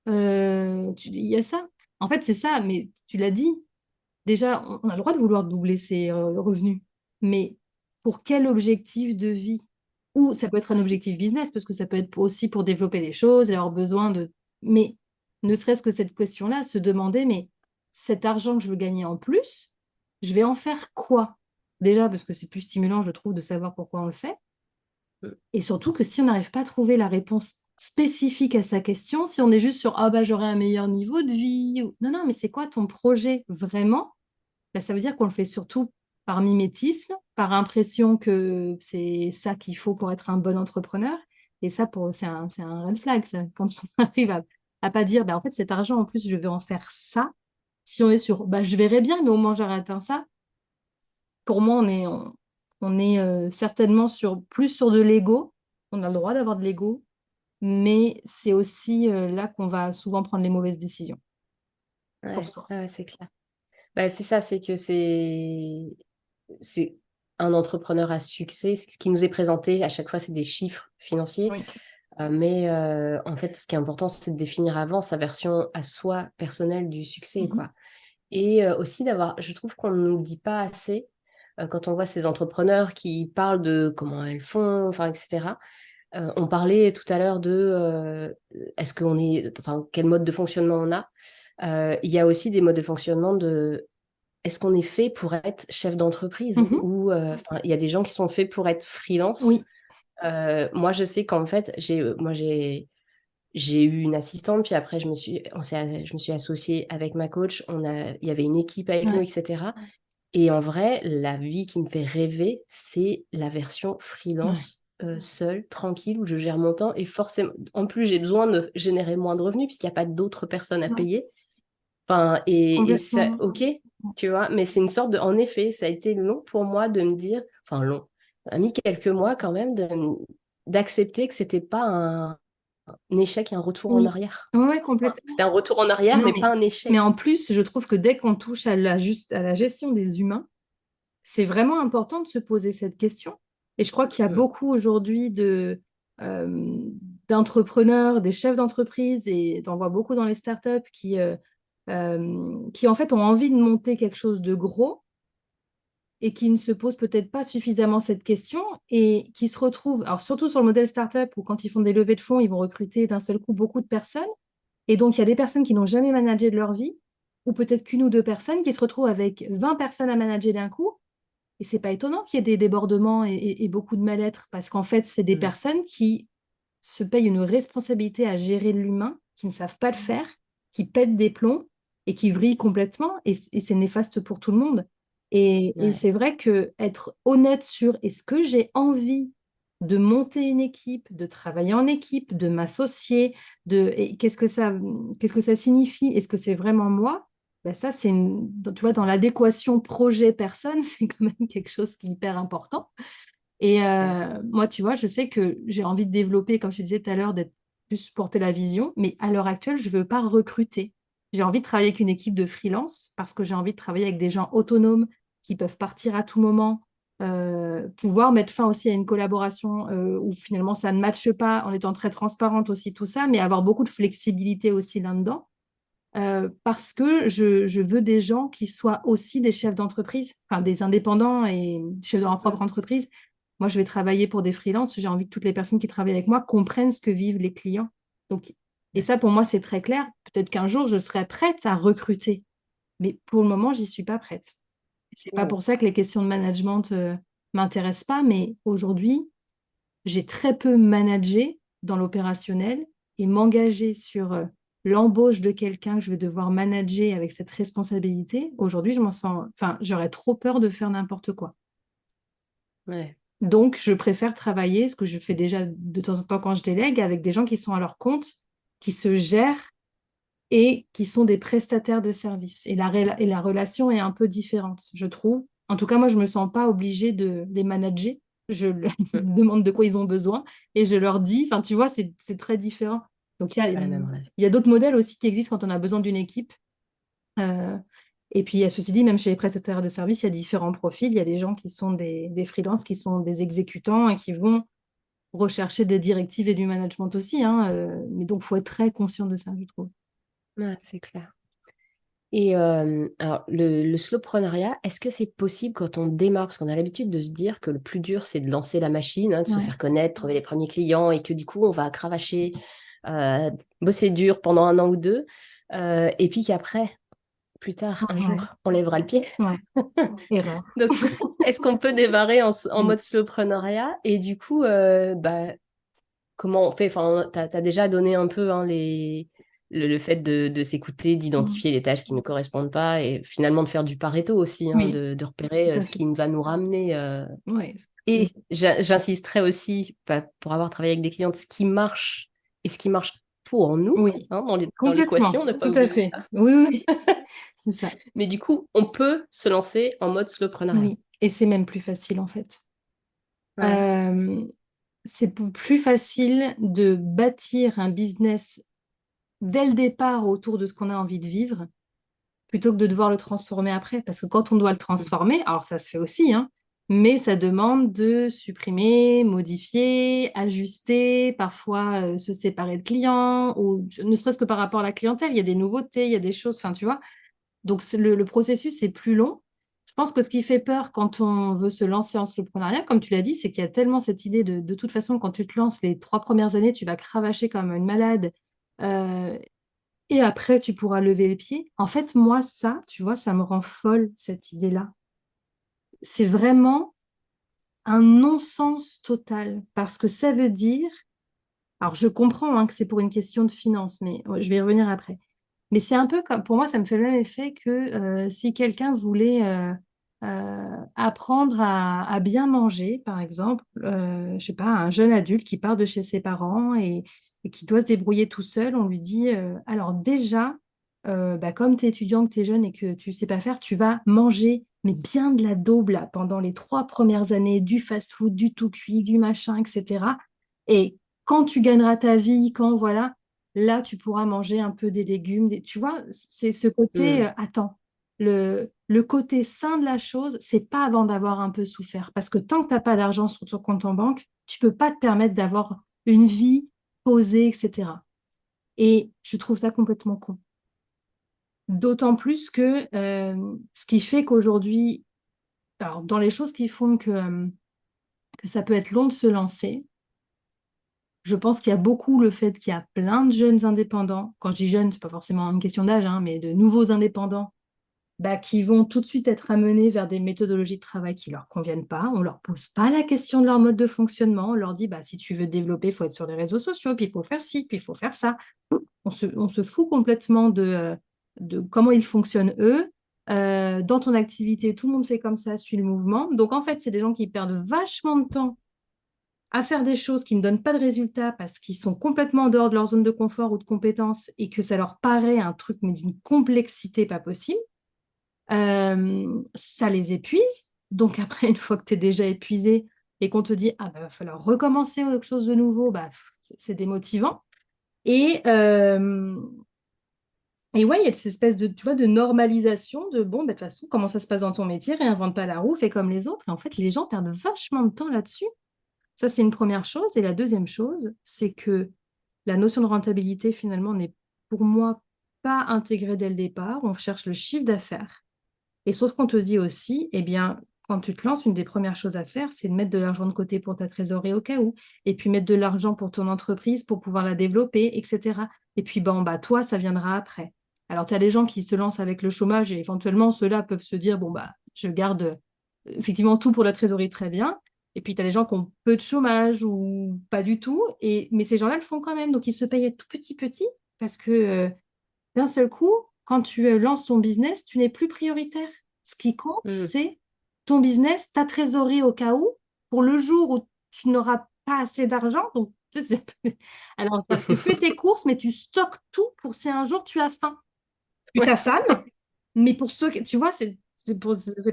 Il y a ça. En fait, c'est ça, mais tu l'as dit, déjà, on a le droit de vouloir doubler ses revenus, mais pour quel objectif de vie? Ou ça peut être un objectif business, parce que ça peut être aussi pour développer des choses et avoir besoin de... Mais ne serait-ce que cette question-là, se demander, mais cet argent que je veux gagner en plus, je vais en faire quoi? Déjà, parce que c'est plus stimulant, je trouve, de savoir pourquoi on le fait. Mm. Et surtout que si on n'arrive pas à trouver la réponse spécifique à sa question, si on est juste sur ah bah j'aurai un meilleur niveau de vie, non, non, mais c'est quoi ton projet vraiment? Bah, ça veut dire qu'on le fait surtout par mimétisme, par impression que c'est ça qu'il faut pour être un bon entrepreneur. Et ça, c'est un red flag, ça, quand on arrive à pas dire bah, en fait cet argent en plus je vais en faire ça. Si on est sur bah je verrai bien, mais au moins j'aurai atteint ça. Pour moi, on est certainement plus sur de l'ego. On a le droit d'avoir de l'ego, mais c'est aussi là qu'on va souvent prendre les mauvaises décisions pour Ouais, soi. ouais, c'est clair. Bah, c'est ça, c'est que c'est un entrepreneur à succès. Ce qui nous est présenté à chaque fois, c'est des chiffres financiers. Oui. Mais en fait, ce qui est important, c'est de définir avant sa version à soi personnelle du succès, Mhm. quoi. Et aussi d'avoir, je trouve qu'on ne nous le dit pas assez quand on voit ces entrepreneurs qui parlent de comment elles font, enfin, etc. On parlait tout à l'heure de est-ce qu'on est, enfin, quel mode de fonctionnement on a. Il y a aussi des modes de fonctionnement de est-ce qu'on est fait pour être chef d'entreprise Mhm. ou il y a des gens qui sont faits pour être freelance. Oui, Moi, je sais qu'en fait, j'ai eu une assistante, puis après, je me suis associée avec ma coach. Il y avait une équipe avec nous, ouais, etc. Et en vrai, la vie qui me fait rêver, c'est la version ouais, freelance, seule, tranquille, où je gère mon temps. Et forcément, en plus, j'ai besoin de générer moins de revenus puisqu'il n'y a pas d'autres personnes à ouais, payer. Enfin, et ça, complètement. ok, tu vois, mais c'est une sorte de. En effet, ça a été long pour moi de me dire, enfin long, ça a mis quelques mois quand même d'accepter que c'était pas un échec et un retour en Oui, arrière. ouais, ouais, Enfin, complètement. c'était un retour en arrière, Non, mais pas un mais échec. en plus, je trouve que dès qu'on touche à à la gestion des humains, c'est vraiment important de se poser cette question. Et je crois qu'il y a Mm. beaucoup aujourd'hui euh, d'entrepreneurs, des chefs d'entreprise, et t'en vois beaucoup dans les startups qui en fait ont envie de monter quelque chose de gros et qui ne se posent peut-être pas suffisamment cette question et qui se retrouvent, alors surtout sur le modèle startup où quand ils font des levées de fonds, ils vont recruter d'un seul coup beaucoup de personnes. Et donc, il y a des personnes qui n'ont jamais managé de leur vie, ou peut-être qu'une ou deux personnes qui se retrouvent avec 20 personnes à manager d'un coup. Et c'est pas étonnant qu'il y ait des débordements et beaucoup de mal-être, parce qu'en fait, c'est des Mm. personnes qui se payent une responsabilité à gérer l'humain, qui ne savent pas le faire, qui pètent des plombs et qui vrillent complètement, et c'est néfaste pour tout le monde. Et Ouais. c'est vrai que être honnête sur est-ce que j'ai envie de monter une équipe, de travailler en équipe, de m'associer, et qu'est-ce que ça signifie? Est-ce que c'est vraiment moi? Ben ça, tu vois, dans l'adéquation projet-personne, c'est quand même quelque chose qui est hyper important. Et moi, tu vois, je sais que j'ai envie de développer, comme je te disais tout à l'heure, d'être plus porter la vision, mais à l'heure actuelle, je ne veux pas recruter. J'ai envie de travailler avec une équipe de freelance parce que j'ai envie de travailler avec des gens autonomes qui peuvent partir à tout moment, pouvoir mettre fin aussi à une collaboration où finalement ça ne matche pas en étant très transparente aussi, tout ça, mais avoir beaucoup de flexibilité aussi là-dedans. Parce que je veux des gens qui soient aussi des chefs d'entreprise, enfin des indépendants et chefs de leur propre Mm. entreprise. Moi, je vais travailler pour des freelances. J'ai envie que toutes les personnes qui travaillent avec moi comprennent ce que vivent les clients. Donc, et ça, pour moi, c'est très clair. Peut-être qu'un jour, je serai prête à recruter, mais pour le moment, j'y suis pas prête. C'est pas Mm. pour ça que les questions de management m'intéressent pas, mais aujourd'hui, j'ai très peu managé dans l'opérationnel et m'engager sur l'embauche de quelqu'un que je vais devoir manager avec cette responsabilité. Aujourd'hui, je m'en sens, enfin, j'aurais trop peur de faire n'importe quoi. Ouais. Donc, je préfère travailler, ce que je fais déjà de temps en temps quand je délègue, avec des gens qui sont à leur compte, qui se gèrent et qui sont des prestataires de services. Et la relation est un peu différente, je trouve. En tout cas, moi, je ne me sens pas obligée de les manager. Je leur Mm. demande de quoi ils ont besoin et je leur dis, enfin, tu vois, c'est très différent. Donc, Pas la même relation. il y a d'autres modèles aussi qui existent quand on a besoin d'une équipe. Euh, et puis, ceci dit, même chez les prestataires de services, il y a différents profils. Il y a des gens qui sont des freelances, qui sont des exécutants et qui vont rechercher des directives et du management aussi, hein. Mais donc, il faut être très conscient de ça, je trouve. Ouais, c'est clair. Et alors, le slowpreneuriat, est-ce que c'est possible quand on démarre? Parce qu'on a l'habitude de se dire que le plus dur, c'est de lancer la machine, hein, de se Ouais. faire connaître, trouver les premiers clients, et que du coup, on va cravacher, bosser dur pendant un an ou deux, et puis qu'après, plus tard, un Ouais. jour, on lèvera le pied. Ouais. Erreur. Donc, est-ce qu'on peut démarrer en Oui. mode slowpreneuriat? Et du coup, comment on fait? Enfin, tu as déjà donné un peu hein, le fait de s'écouter, Mm. d'identifier les tâches qui ne correspondent pas et finalement de faire du Pareto aussi, hein, Oui, de repérer tout à ce fait. qui va nous ramener. Ouais. Et j'insisterai aussi, pour avoir travaillé avec des clientes, ce qui marche et ce qui marche pour nous, Oui, hein, dans complètement. l'équation, ne pas Tout à oublier fait. ça. Oui, oui, oui. C'est ça. Mais du coup, on peut se lancer en mode slowpreneuriat. Oui. Et c'est même plus facile, en fait. Ouais. Euh, c'est plus facile de bâtir un business dès le départ autour de ce qu'on a envie de vivre plutôt que de devoir le transformer après. Parce que quand on doit le Mm. transformer, alors ça se fait aussi, hein, mais ça demande de supprimer, modifier, ajuster, parfois se séparer de clients, ou ne serait-ce que par rapport à la clientèle, il y a des nouveautés, il y a des choses, enfin, tu vois. Donc le processus est plus long. Je pense que ce qui fait peur quand on veut se lancer en soloprenariat, comme tu l'as dit, c'est qu'il y a tellement cette idée de toute façon, quand tu te lances les 3 premières années, tu vas cravacher comme une malade. Euh, et après, tu pourras lever le pied. En fait, moi, ça, tu vois, ça me rend folle, cette idée-là. C'est vraiment un non-sens total, parce que ça veut dire, alors je comprends hein, que c'est pour une question de finance, mais ouais, je vais y revenir après. Mais c'est un peu comme, pour moi, ça me fait le même effet que si quelqu'un voulait apprendre à bien manger, par exemple, je sais pas, un jeune adulte qui part de chez ses parents et qui doit se débrouiller tout seul, on lui dit, alors déjà, bah, comme tu es étudiant, que tu es jeune et que tu sais pas faire, tu vas manger, mais bien de la daube là, pendant les 3 premières années, du fast-food, du tout cuit, du machin, etc. Et quand tu gagneras ta vie, quand voilà, là, tu pourras manger un peu des légumes. Tu vois, c'est ce côté, Mm. attends, le côté sain de la chose, c'est pas avant d'avoir un peu souffert. Parce que tant que tu n'as pas d'argent sur ton compte en banque, tu peux pas te permettre d'avoir une vie posée, etc. Et je trouve ça complètement con. D'autant plus que ce qui fait qu'aujourd'hui, alors dans les choses qui font que ça peut être long de se lancer, je pense qu'il y a beaucoup le fait qu'il y a plein de jeunes indépendants. Quand je dis jeunes, c'est pas forcément une question d'âge, hein, mais de nouveaux indépendants bah, qui vont tout de suite être amenés vers des méthodologies de travail qui leur conviennent pas. On leur pose pas la question de leur mode de fonctionnement. On leur dit, bah, si tu veux te développer, il faut être sur les réseaux sociaux, puis il faut faire ci, puis il faut faire ça. On se fout complètement de comment ils fonctionnent eux. Dans ton activité, tout le monde fait comme ça, suit le mouvement. Donc, en fait, c'est des gens qui perdent vachement de temps à faire des choses qui ne donnent pas de résultats parce qu'ils sont complètement en dehors de leur zone de confort ou de compétence et que ça leur paraît un truc mais d'une complexité pas possible, ça les épuise. Donc après, une fois que tu es déjà épuisé et qu'on te dit ah bah, va falloir recommencer quelque chose de nouveau, bah, c'est démotivant. Et, euh, et ouais, il y a cette espèce de, tu vois, de normalisation de bon, bah, de toute façon, comment ça se passe dans ton métier, réinvente pas la roue, fais comme les autres. Et en fait, les gens perdent vachement de temps là-dessus. Ça, c'est une première chose. Et la deuxième chose, c'est que la notion de rentabilité, finalement, n'est pour moi pas intégrée dès le départ. On cherche le chiffre d'affaires. Et sauf qu'on te dit aussi, eh bien, quand tu te lances, une des premières choses à faire, c'est de mettre de l'argent de côté pour ta trésorerie au cas où, et puis mettre de l'argent pour ton entreprise pour pouvoir la développer, etc. Et puis, bon, bah, toi, ça viendra après. Alors, tu as des gens qui se lancent avec le chômage et éventuellement, ceux-là peuvent se dire, bon, bah, je garde effectivement tout pour la trésorerie très bien. Et puis, tu as des gens qui ont peu de chômage ou pas du tout. Mais ces gens-là le font quand même. Donc, ils se payent tout petit parce que d'un seul coup, quand tu lances ton business, tu n'es plus prioritaire. Ce qui compte, Mm. c'est ton business, ta trésorerie au cas où, pour le jour où tu n'auras pas assez d'argent. Donc, tu sais, alors, tu fais tes courses, mais tu stockes tout pour si un jour tu as faim. Tu Ouais. t'affames, mais pour ceux tu vois, ça fait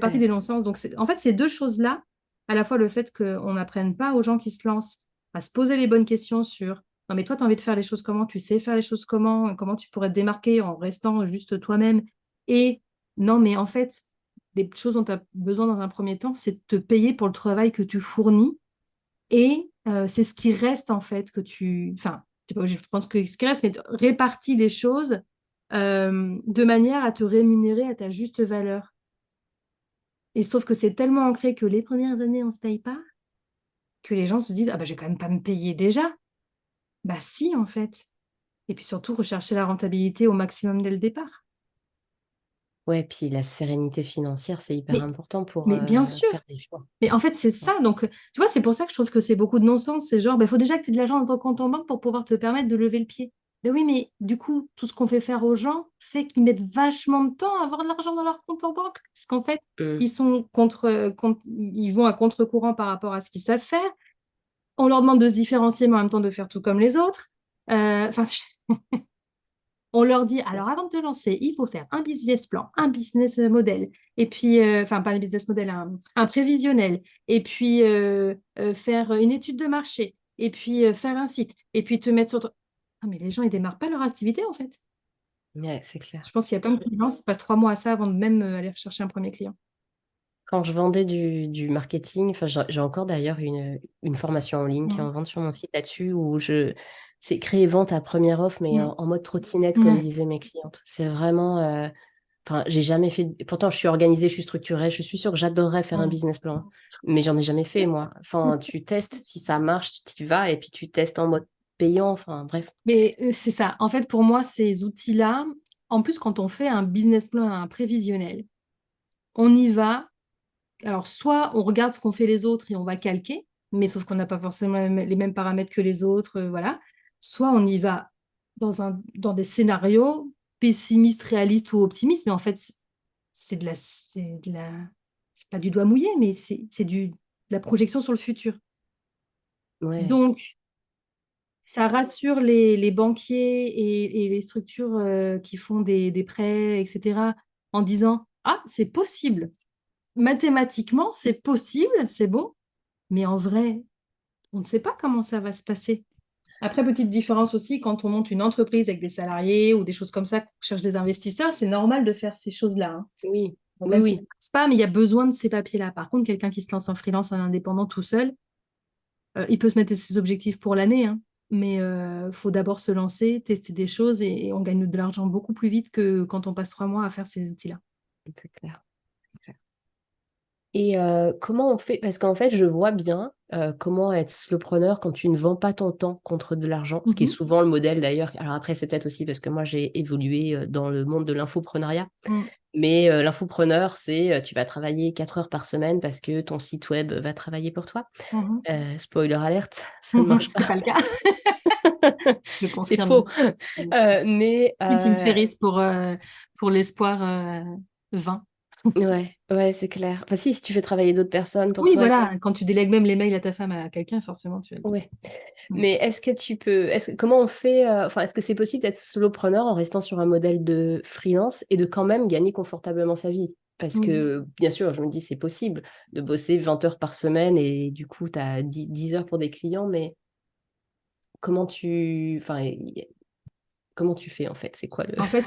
partie Ouais. des non-sens. Donc, en fait, ces deux choses-là, à la fois le fait qu'on n'apprenne pas aux gens qui se lancent à se poser les bonnes questions sur non, mais toi, tu as envie de faire les choses comment, tu sais faire les choses comment tu pourrais te démarquer en restant juste toi-même. Et non, mais en fait, les choses dont tu as besoin dans un premier temps, c'est de te payer pour le travail que tu fournis. Et c'est ce qui reste, en fait, que tu. Enfin, tu n'es pas obligé de prendre ce qui reste, mais répartis les choses de manière à te rémunérer à ta juste valeur. Et sauf que c'est tellement ancré que les premières années, on ne se paye pas, que les gens se disent, ah bah, je vais quand même pas me payer déjà. Bah si, en fait. Et puis surtout, rechercher la rentabilité au maximum dès le départ. Ouais, puis la sérénité financière, c'est hyper Mais, important pour mais bien sûr. faire des choix. Mais en fait, c'est ça. Donc, tu vois, c'est pour ça que je trouve que c'est beaucoup de non-sens. C'est genre, il faut déjà que tu aies de l'argent dans ton compte en banque pour pouvoir te permettre de lever le pied. Mais oui, mais du coup, tout ce qu'on fait faire aux gens fait qu'ils mettent vachement de temps à avoir de l'argent dans leur compte en banque. Parce qu'en fait, Mm. ils sont ils vont à contre-courant par rapport à ce qu'ils savent faire. On leur demande de se différencier, mais en même temps de faire tout comme les autres. Enfin, on leur dit, C'est- alors avant de te lancer, il faut faire un business plan, un business model, et puis, enfin, pas un business model, un prévisionnel, et puis faire une étude de marché, et puis faire un site, et puis te mettre sur. Ah, mais les gens, ils démarrent pas leur activité, en fait. Ouais, c'est clair. Je pense qu'il y a plein de clients qui passent 3 mois à ça avant de même aller rechercher un premier client. Quand je vendais du marketing, enfin, j'ai encore d'ailleurs une formation en ligne qui est Mm. en vente sur mon site là-dessus où c'est créer vente à première offre, mais Mm. en mode trottinette, comme Ouais. disaient mes clientes. C'est vraiment, enfin, j'ai jamais fait, pourtant je suis organisée, je suis structurée, je suis sûre que j'adorerais faire un Mm. business plan, mais j'en ai jamais fait, moi. Enfin, tu testes, si ça marche, tu y vas, et puis tu testes en mode payant, enfin bref. Mais c'est ça. En fait, pour moi, ces outils-là, en plus, quand on fait un business plan, un prévisionnel, on y va. Alors, soit on regarde ce qu'ont fait les autres et on va calquer, mais sauf qu'on n'a pas forcément les mêmes paramètres que les autres, voilà. Soit on y va dans des scénarios pessimistes, réalistes ou optimistes, mais en fait, c'est pas du doigt mouillé, mais de la projection sur le futur. Ouais, Donc, ça rassure les banquiers et les structures qui font des prêts, etc., en disant, ah, c'est possible. Mathématiquement, c'est possible, c'est bon, mais en vrai, on ne sait pas comment ça va se passer. Après, petite différence aussi, quand on monte une entreprise avec des salariés ou des choses comme ça, qu'on cherche des investisseurs, c'est normal de faire ces choses-là, hein. oui, Bon, oui, même si ça oui. passe pas, mais il y a besoin de ces papiers-là. Par contre, quelqu'un qui se lance en freelance, en indépendant tout seul, il peut se mettre ses objectifs pour l'année, hein, mais il faut d'abord se lancer, tester des choses et on gagne de l'argent beaucoup plus vite que quand on passe 3 mois à faire ces outils-là. C'est clair. Et comment on fait? Parce qu'en fait, je vois bien comment être slowpreneur quand tu ne vends pas ton temps contre de l'argent, ce qui est Mhm. souvent le modèle d'ailleurs. Alors après, c'est peut-être aussi parce que moi, j'ai évolué dans le monde de l'infoprenariat. Mm. Mais l'infopreneur, c'est tu vas travailler 4 heures par semaine parce que ton site web va travailler pour toi. Mhm. Spoiler alerte, ça ne Mhm. marche C'est pas. pas le cas, je C'est confirme. faux. Mais Tim Ferriss pour l'espoir vain. ouais, ouais, c'est clair. Enfin, si tu fais travailler d'autres personnes pour Oui, toi et tout. voilà, quand tu délègues même les mails à ta femme, à quelqu'un, forcément, tu vas le dire. Ouais. Mm. Mais est-ce que tu peux, comment on fait, enfin, est-ce que c'est possible d'être solopreneur en restant sur un modèle de freelance et de quand même gagner confortablement sa vie? Parce Mm. que, bien sûr, je me dis, c'est possible de bosser 20 heures par semaine et du coup, tu as 10 heures pour des clients, mais enfin, comment tu fais en fait? C'est quoi le... En fait,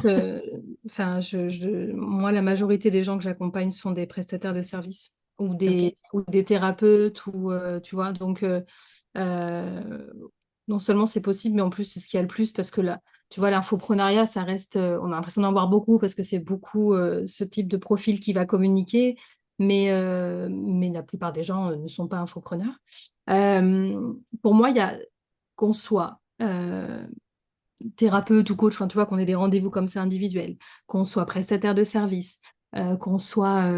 enfin, moi, la majorité des gens que j'accompagne sont des prestataires de services Ok. ou des thérapeutes, ou, tu vois, donc euh, non seulement c'est possible, mais en plus, c'est ce qu'il y a le plus parce que là, tu vois, l'infoprenariat, ça reste, on a l'impression d'en voir beaucoup parce que c'est beaucoup ce type de profil qui va communiquer, mais la plupart des gens ne sont pas infopreneurs. Pour moi, il y a qu'on soit thérapeute ou coach, enfin, tu vois, qu'on ait des rendez-vous comme ça individuels, qu'on soit prestataire de service, qu'on soit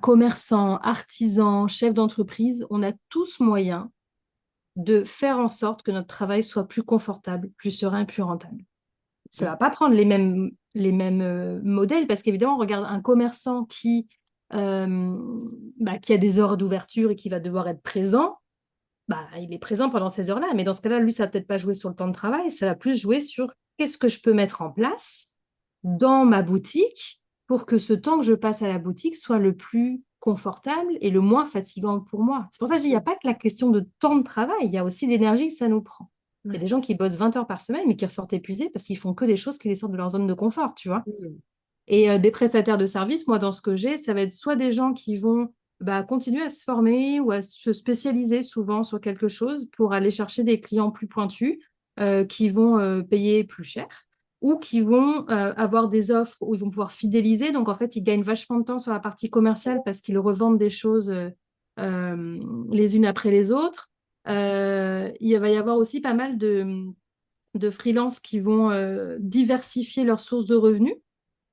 commerçant, artisan, chef d'entreprise, on a tous moyen de faire en sorte que notre travail soit plus confortable, plus serein, plus rentable. Ça ne va pas prendre les mêmes modèles parce qu'évidemment, on regarde un commerçant qui a des heures d'ouverture et qui va devoir être présent. Bah, il est présent pendant ces heures-là, mais dans ce cas-là, lui, ça va peut-être pas jouer sur le temps de travail, ça va plus jouer sur qu'est-ce que je peux mettre en place dans ma boutique pour que ce temps que je passe à la boutique soit le plus confortable et le moins fatigant pour moi. C'est pour ça que je dis, il n'y a pas que la question de temps de travail, il y a aussi l'énergie que ça nous prend. Il y a Ouais. des gens qui bossent 20 heures par semaine, mais qui ressortent épuisés parce qu'ils font que des choses qui les sortent de leur zone de confort, tu vois. Mhm. Et des prestataires de services, moi, dans ce que j'ai, ça va être soit des gens qui vont continuer à se former ou à se spécialiser souvent sur quelque chose pour aller chercher des clients plus pointus qui vont payer plus cher ou qui vont avoir des offres où ils vont pouvoir fidéliser. Donc, en fait, ils gagnent vachement de temps sur la partie commerciale parce qu'ils revendent des choses les unes après les autres. Il va y avoir aussi pas mal de freelances qui vont diversifier leurs sources de revenus.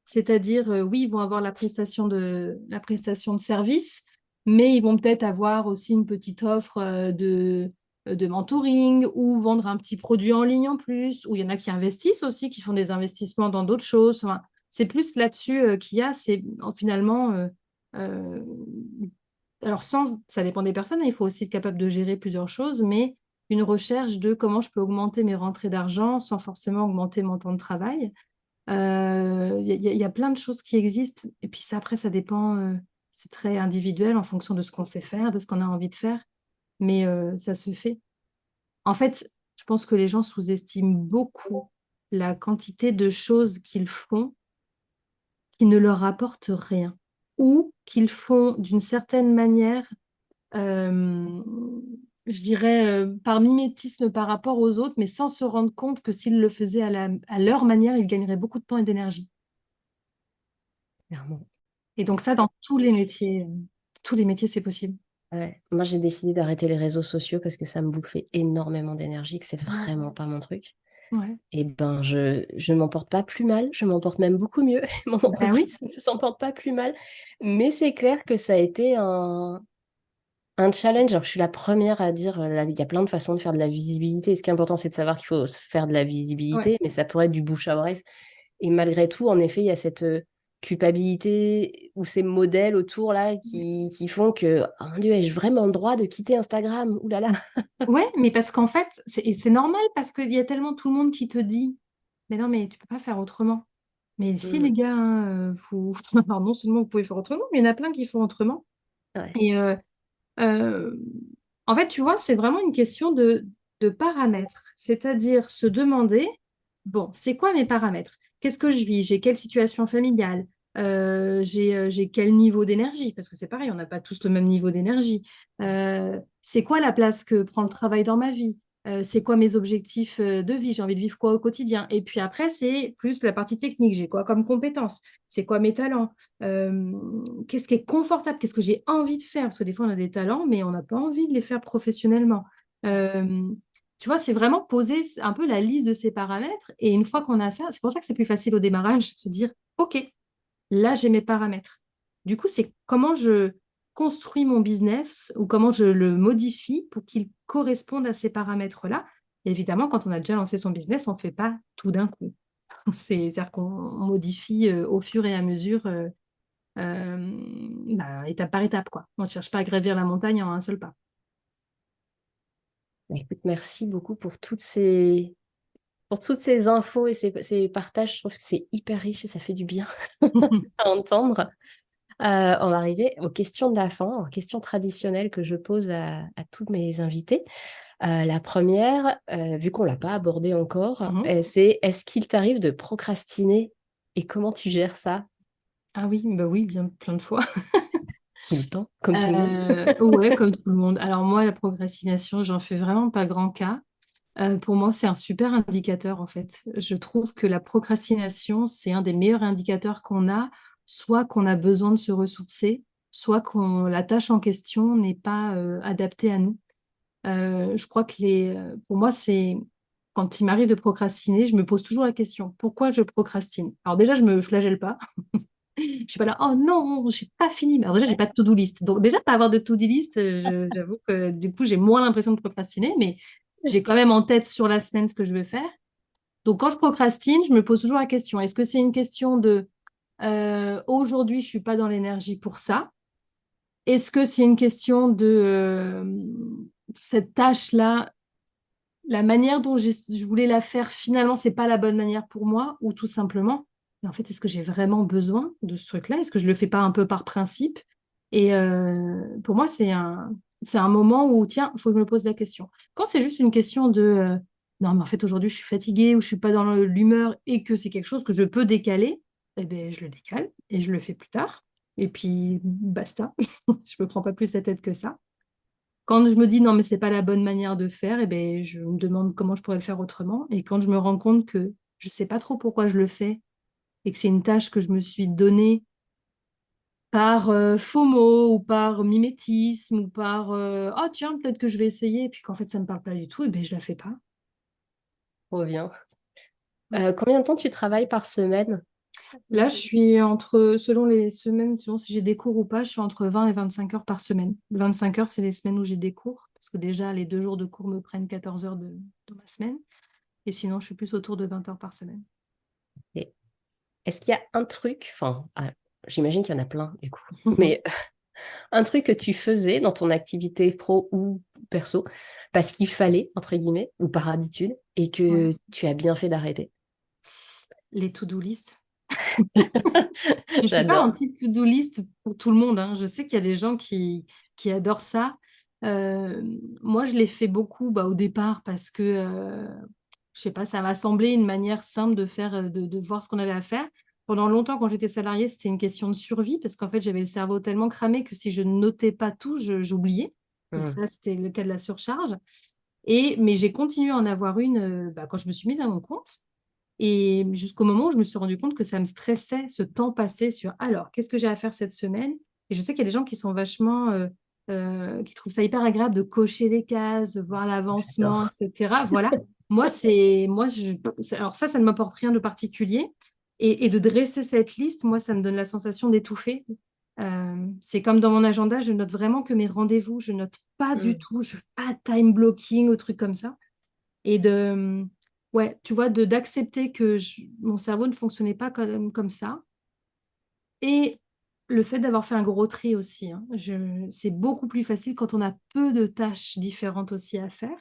C'est-à-dire, oui, ils vont avoir la prestation de service, mais ils vont peut-être avoir aussi une petite offre de mentoring ou vendre un petit produit en ligne en plus, ou il y en a qui investissent aussi, qui font des investissements dans d'autres choses. Enfin, c'est plus là-dessus qu'il y a, c'est finalement, euh, alors ça dépend des personnes, hein, il faut aussi être capable de gérer plusieurs choses, mais une recherche de comment je peux augmenter mes rentrées d'argent sans forcément augmenter mon temps de travail. Il y a plein de choses qui existent. Et puis ça, après, ça dépend. C'est très individuel en fonction de ce qu'on sait faire, de ce qu'on a envie de faire. Mais ça se fait. En fait, je pense que les gens sous-estiment beaucoup la quantité de choses qu'ils font qui ne leur rapportent rien ou qu'ils font d'une certaine manière, euh, je dirais, par mimétisme par rapport aux autres, mais sans se rendre compte que s'ils le faisaient à leur manière, ils gagneraient beaucoup de temps et d'énergie. Clairement. Et donc ça, dans tous les métiers, c'est possible. Ouais. Moi, j'ai décidé d'arrêter les réseaux sociaux parce que ça me bouffait énormément d'énergie, que c'est vraiment Ouais, pas mon truc. ouais. Et ben, je m'en porte pas plus mal, je m'en porte même beaucoup mieux. Mon Bah oui, entreprise ne s'en porte pas plus mal. Mais c'est clair que ça a été un challenge. Alors, je suis la première à dire, il y a plein de façons de faire de la visibilité. Ce qui est important, c'est de savoir qu'il faut faire de la ouais. visibilité, mais ça pourrait être du bouche à oreille. Et malgré tout, en effet, il y a cette culpabilité ou ces modèles autour là qui font que, oh mon Dieu, ai-je vraiment le droit de quitter Instagram? Ouh là là. Ouais, mais parce qu'en fait, c'est normal parce qu'il y a tellement tout le monde qui te dit, mais non, mais tu peux pas faire autrement. Mais si les Mm. gars, hein, alors non seulement vous pouvez faire autrement, mais il y en a plein qui font autrement. Ouais. Et euh, en fait, tu vois, c'est vraiment une question de paramètres. C'est-à-dire se demander, bon, c'est quoi mes paramètres? Qu'est-ce que je vis? J'ai quelle situation familiale? J'ai quel niveau d'énergie? Parce que c'est pareil, on n'a pas tous le même niveau d'énergie. C'est quoi la place que prend le travail dans ma vie? C'est quoi mes objectifs de vie? J'ai envie de vivre quoi au quotidien? Et puis après, c'est plus la partie technique. J'ai quoi comme compétences? C'est quoi mes talents? Qu'est-ce qui est confortable, qu'est-ce que j'ai envie de faire, parce que des fois on a des talents, mais on n'a pas envie de les faire professionnellement. Euh, Tu vois, c'est vraiment poser un peu la liste de ces paramètres, et une fois qu'on a ça, c'est pour ça que c'est plus facile au démarrage, de se dire, OK, là j'ai mes paramètres. Du coup, c'est comment je construis mon business ou comment je le modifie pour qu'il corresponde à ces paramètres-là. Évidemment, quand on a déjà lancé son business, on ne fait pas tout d'un coup. C'est-à-dire qu'on modifie au fur et à mesure bah, étape par étape, quoi. On ne cherche pas à gravir la montagne en un seul pas. Écoute, merci beaucoup pour toutes ces infos et ces partages. Je trouve que c'est hyper riche et ça fait du bien à entendre. On va arriver aux questions de la fin, aux questions traditionnelles que je pose à tous mes invités. La première, vu qu'on ne l'a pas abordée encore, Mhm. c'est est-ce qu'il t'arrive de procrastiner et comment tu gères ça Ah oui, bah oui, bien plein de fois. tout le temps, comme tout le monde? Ouais, comme tout le monde. Alors moi, la procrastination, j'en fais vraiment pas grand cas. Pour moi, c'est un super indicateur en fait. Je trouve que la procrastination, c'est un des meilleurs indicateurs qu'on a, soit qu'on a besoin de se ressourcer, soit qu'on la tâche en question n'est pas adaptée à nous. Je crois que pour moi, c'est quand il m'arrive de procrastiner, je me pose toujours la question, pourquoi je procrastine? Alors déjà, je me flagelle pas. Je suis pas là, oh non, j'ai pas fini. Alors déjà, j'ai pas de to-do list. Donc déjà, pas avoir de to-do list, j'avoue que du coup, j'ai moins l'impression de procrastiner, mais j'ai quand même en tête sur la semaine ce que je veux faire. Donc quand je procrastine, je me pose toujours la question, est-ce que c'est une question de aujourd'hui, je suis pas dans l'énergie pour ça? Est-ce que c'est une question de cette tâche-là, la manière dont je voulais la faire, finalement, c'est pas la bonne manière pour moi, ou tout simplement, mais en fait, est-ce que j'ai vraiment besoin de ce truc-là? Est-ce que je le fais pas un peu par principe? Et pour moi, c'est un moment où, tiens, il faut que je me pose la question. Quand c'est juste une question de, non, mais en fait, aujourd'hui, je suis fatiguée ou je suis pas dans l'humeur et que c'est quelque chose que je peux décaler, eh ben, je le décale et je le fais plus tard. Et puis, basta. Je me prends pas plus la tête que ça. Quand je me dis non, mais c'est pas la bonne manière de faire, eh ben, je me demande comment je pourrais le faire autrement. Et quand je me rends compte que je sais pas trop pourquoi je le fais et que c'est une tâche que je me suis donnée par FOMO ou par mimétisme ou par oh tiens, peut-être que je vais essayer, et puis qu'en fait ça me parle pas du tout, et ben je la fais pas. Reviens. Ouais. Combien de temps tu travailles par semaine? Là, je suis entre, selon les semaines, selon si j'ai des cours ou pas, je suis entre 20 et 25 heures par semaine. 25 heures, c'est les semaines où j'ai des cours, parce que déjà, les 2 jours de cours me prennent 14 heures de ma semaine. Et sinon, je suis plus autour de 20 heures par semaine. Et est-ce qu'il y a un truc, enfin, j'imagine qu'il y en a plein du coup, mais un truc que tu faisais dans ton activité pro ou perso parce qu'il fallait, entre guillemets, ou par habitude, et que Ouais. tu as bien fait d'arrêter? Les to-do list. Je suis pas un J'adore. petit to-do list pour tout le monde, hein. Je sais qu'il y a des gens qui adorent ça. Moi, je l'ai fait beaucoup bah, au départ parce que, je sais pas, ça m'a semblé une manière simple de faire, de voir ce qu'on avait à faire. Pendant longtemps, quand j'étais salariée, c'était une question de survie parce qu'en fait, j'avais le cerveau tellement cramé que si je ne notais pas tout, j'oubliais. Donc Hmm. ça, c'était le cas de la surcharge. Mais j'ai continué à en avoir une bah, quand je me suis mise à mon compte. Et jusqu'au moment où je me suis rendu compte que ça me stressait ce temps passé sur alors, qu'est-ce que j'ai à faire cette semaine? Et je sais qu'il y a des gens qui sont vachement qui trouvent ça hyper agréable de cocher les cases, de voir l'avancement, J'adore. etc. Voilà. Alors ça ne m'apporte rien de particulier. Et de dresser cette liste, moi, ça me donne la sensation d'étouffer. C'est comme dans mon agenda, je note vraiment que mes rendez-vous, je note pas du Mm. tout, je fais pas de time blocking ou trucs comme ça. Et ouais, tu vois, d'accepter que mon cerveau ne fonctionnait pas comme ça. Et le fait d'avoir fait un gros tri aussi, hein. C'est beaucoup plus facile quand on a peu de tâches différentes aussi à faire.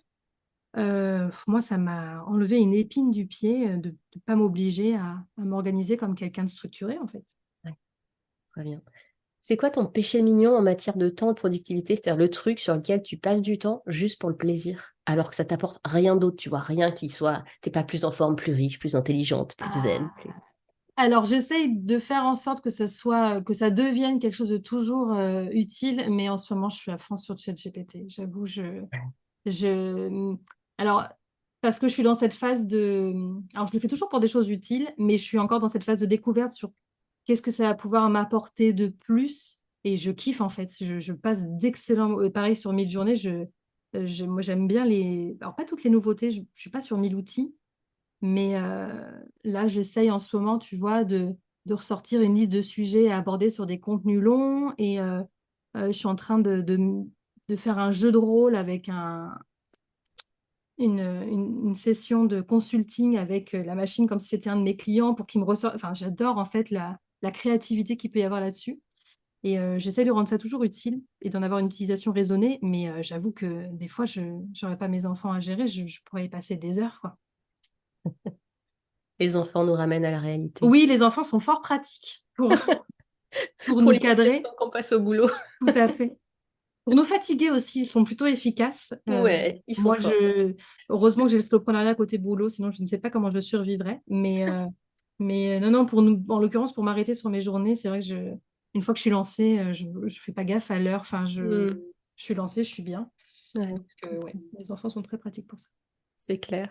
Moi, ça m'a enlevé une épine du pied de ne pas m'obliger à m'organiser comme quelqu'un de structuré, en fait. Ouais, très bien. C'est quoi ton péché mignon en matière de temps, de productivité? C'est-à-dire le truc sur lequel tu passes du temps juste pour le plaisir, alors que ça t'apporte rien d'autre, tu vois, rien qui soit, t'es pas plus en forme, plus riche, plus intelligente, plus zen, Ah. plus... Alors, j'essaye de faire en sorte que ça devienne quelque chose de toujours utile, mais en ce moment, je suis à fond sur ChatGPT. J'avoue, je, alors, parce que je suis dans cette phase alors je le fais toujours pour des choses utiles, mais je suis encore dans cette phase de découverte sur qu'est-ce que ça va pouvoir m'apporter de plus. Et je kiffe en fait. Je passe d'excellents. Pareil sur Midjourney, moi j'aime bien alors pas toutes les nouveautés. Je suis pas sur 1000 outils, mais là j'essaye en ce moment, tu vois, de ressortir une liste de sujets à aborder sur des contenus longs. Et je suis en train de faire un jeu de rôle avec une session de consulting avec la machine comme si c'était un de mes clients pour qu'il me ressorte. Enfin, j'adore en fait la créativité qu'il peut y avoir là-dessus. Et j'essaie de rendre ça toujours utile et d'en avoir une utilisation raisonnée. Mais j'avoue que des fois, je n'aurais pas mes enfants à gérer. Je pourrais y passer des heures, quoi. Les enfants nous ramènent à la réalité. Oui, les enfants sont fort pratiques pour Pour nous limiter le cadrer. temps qu'on passe au boulot. Tout à fait. Pour nous fatiguer aussi, ils sont plutôt efficaces. Ouais, ils sont Moi, forts. heureusement que j'ai le slowpreneuriat côté boulot, sinon je ne sais pas comment je survivrais. Mais non, non, en l'occurrence, pour m'arrêter sur mes journées, c'est vrai que une fois que je suis lancée, je ne fais pas gaffe à l'heure. Enfin, Hmm. je suis lancée, je suis bien. Ouais, Donc, ouais, les enfants sont très pratiques pour ça. c'est clair.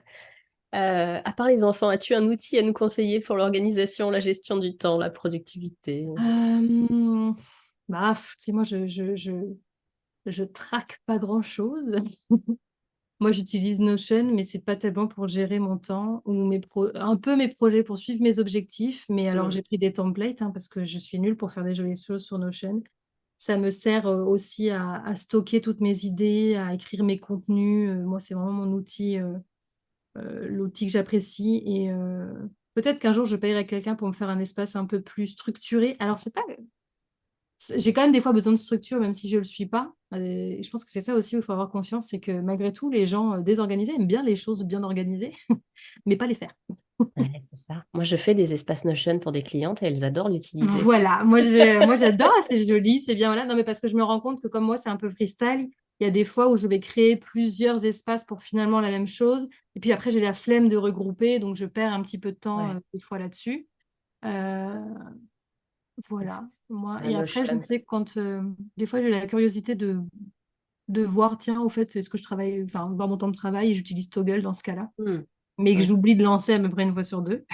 À part les enfants, as-tu un outil à nous conseiller pour l'organisation, la gestion du temps, la productivité? Euh, Tu sais, moi, je traque pas grand-chose. Moi, j'utilise Notion, mais c'est pas tellement pour gérer mon temps ou un peu mes projets pour suivre mes objectifs. Mais alors, Hmm. j'ai pris des templates, hein, parce que je suis nulle pour faire des jolies choses sur Notion. Ça me sert aussi à stocker toutes mes idées, à écrire mes contenus. Moi, c'est vraiment mon outil, l'outil que j'apprécie. Et peut-être qu'un jour, je paierai quelqu'un pour me faire un espace un peu plus structuré. Alors, c'est pas j'ai quand même des fois besoin de structure, même si je ne le suis pas. Et je pense que c'est ça aussi où il faut avoir conscience, c'est que malgré tout, les gens désorganisés aiment bien les choses bien organisées, mais pas les faire. Ouais, c'est ça. Moi, je fais des espaces Notion pour des clientes et elles adorent l'utiliser. Voilà, moi j'adore, c'est joli, c'est bien, voilà. Non, mais parce que je me rends compte que comme moi, c'est un peu freestyle, il y a des fois où je vais créer plusieurs espaces pour finalement la même chose. Et puis après, j'ai la flemme de regrouper, donc je perds un petit peu de temps Ouais, des fois là-dessus. Euh, voilà, moi. la Et après, je Notion. sais que quand des fois, j'ai la curiosité de voir, tiens, au fait, est-ce que je travaille, enfin, voir mon temps de travail et j'utilise Toggle dans ce cas-là, Hmm. mais que Ouais. j'oublie de lancer à peu près une fois sur deux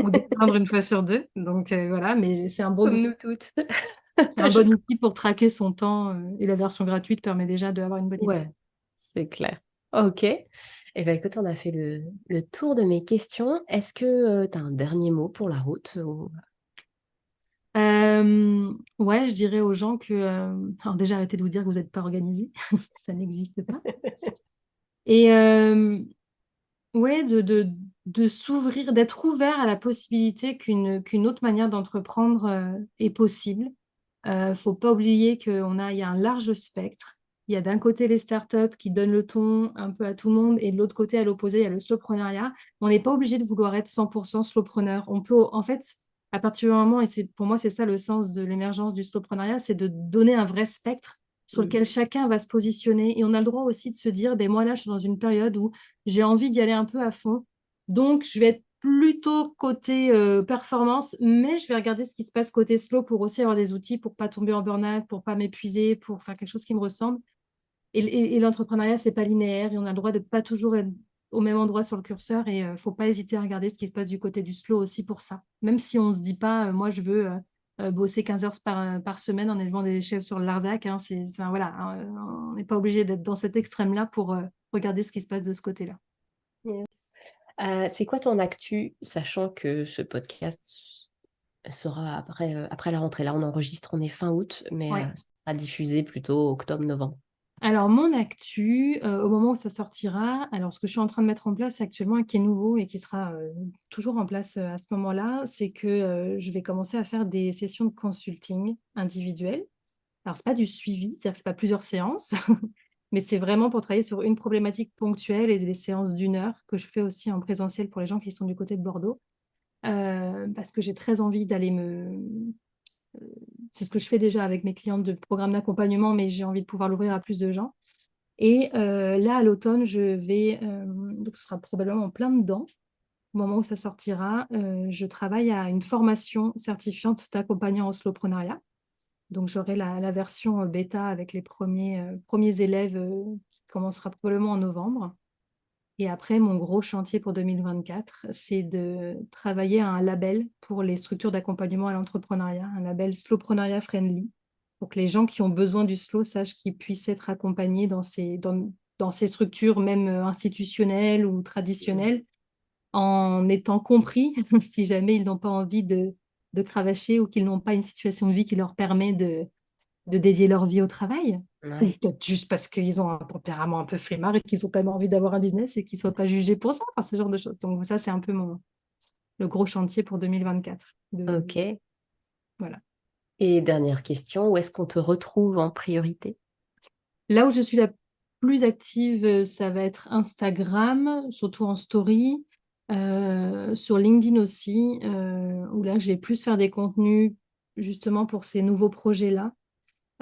ou d'éteindre une fois sur deux. Donc voilà, mais Comme nous toutes. c'est un bon outil pour traquer son temps et la version gratuite permet déjà d'avoir une bonne idée. Ouais, c'est clair. Ok. Eh bien, écoute, on a fait le tour de mes questions. Est-ce que tu as un dernier mot pour la route Ouais, je dirais aux gens que, alors déjà, arrêtez de vous dire que vous n'êtes pas organisé, ça n'existe pas. Et ouais, de s'ouvrir, d'être ouvert à la possibilité qu'une autre manière d'entreprendre est possible. Faut pas oublier il y a un large spectre. Il y a d'un côté les startups qui donnent le ton un peu à tout le monde et de l'autre côté, à l'opposé, il y a le slowpreneuriat. On n'est pas obligé de vouloir être 100% slowpreneur. On peut, en fait, à partir du moment, et pour moi, c'est ça le sens de l'émergence du slowpreneuriat, c'est de donner un vrai spectre sur Hmm. lequel chacun va se positionner. Et on a le droit aussi de se dire, ben moi là, je suis dans une période où j'ai envie d'y aller un peu à fond. Donc, je vais être plutôt côté performance, mais je vais regarder ce qui se passe côté slow pour aussi avoir des outils pour pas tomber en burn-out, pour pas m'épuiser, pour faire quelque chose qui me ressemble. Et l'entrepreneuriat, c'est pas linéaire et on a le droit de pas toujours être au même endroit sur le curseur et faut pas hésiter à regarder ce qui se passe du côté du slow aussi pour ça. Même si on se dit pas, moi je veux bosser 15 heures par semaine en élevant des chèvres sur le Larzac. Hein, enfin, voilà, hein, on n'est pas obligé d'être dans cet extrême-là pour regarder ce qui se passe de ce côté-là. Yes. C'est quoi ton actu, sachant que ce podcast sera après la rentrée? Là, on enregistre, on est fin août, mais Ouais. ça sera diffusé plutôt octobre-novembre. Alors, mon actu, au moment où ça sortira, alors ce que je suis en train de mettre en place actuellement et qui est nouveau et qui sera toujours en place à ce moment-là, c'est que je vais commencer à faire des sessions de consulting individuelles. Alors, c'est pas du suivi, c'est-à-dire que c'est pas plusieurs séances, mais c'est vraiment pour travailler sur une problématique ponctuelle et des séances d'une heure que je fais aussi en présentiel pour les gens qui sont du côté de Bordeaux, parce que j'ai très envie d'aller c'est ce que je fais déjà avec mes clientes de programme d'accompagnement, mais j'ai envie de pouvoir l'ouvrir à plus de gens. Et là, à l'automne, donc ce sera probablement en plein dedans, au moment où ça sortira, je travaille à une formation certifiante d'accompagnant en slowpreneuriat. Donc, j'aurai la version bêta avec les premiers élèves qui commencera probablement en novembre. Et après, mon gros chantier pour 2024, c'est de travailler à un label pour les structures d'accompagnement à l'entrepreneuriat, un label Slowpreneuriat Friendly, pour que les gens qui ont besoin du slow sachent qu'ils puissent être accompagnés dans ces structures, même institutionnelles ou traditionnelles, en étant compris si jamais ils n'ont pas envie de cravacher ou qu'ils n'ont pas une situation de vie qui leur permet de dédier leur vie au travail, ou Ouais. peut-être juste parce qu'ils ont un tempérament un peu flemmard et qu'ils ont quand même envie d'avoir un business et qu'ils ne soient pas jugés pour ça, enfin, ce genre de choses. Donc ça, c'est un peu le gros chantier pour 2024. Ok. Voilà. Et dernière question, où est-ce qu'on te retrouve en priorité? Là où je suis la plus active, ça va être Instagram, surtout en story, sur LinkedIn aussi, où là, je vais plus faire des contenus justement pour ces nouveaux projets-là.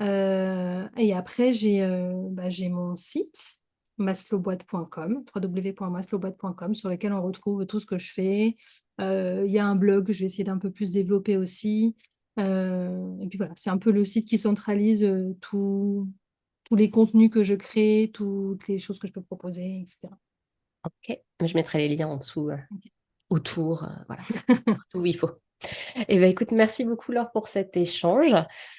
Et après, j'ai mon site, maslowboîte.com, www.maslowboîte.com, sur lequel on retrouve tout ce que je fais. Il y a un blog que je vais essayer d'un peu plus développer aussi. Et puis voilà, c'est un peu le site qui centralise tous les contenus que je crée, toutes les choses que je peux proposer, etc. Ok. Je mettrai les liens en dessous, Ok. autour, voilà, partout où il faut. Eh bien, écoute, merci beaucoup Laure pour cet échange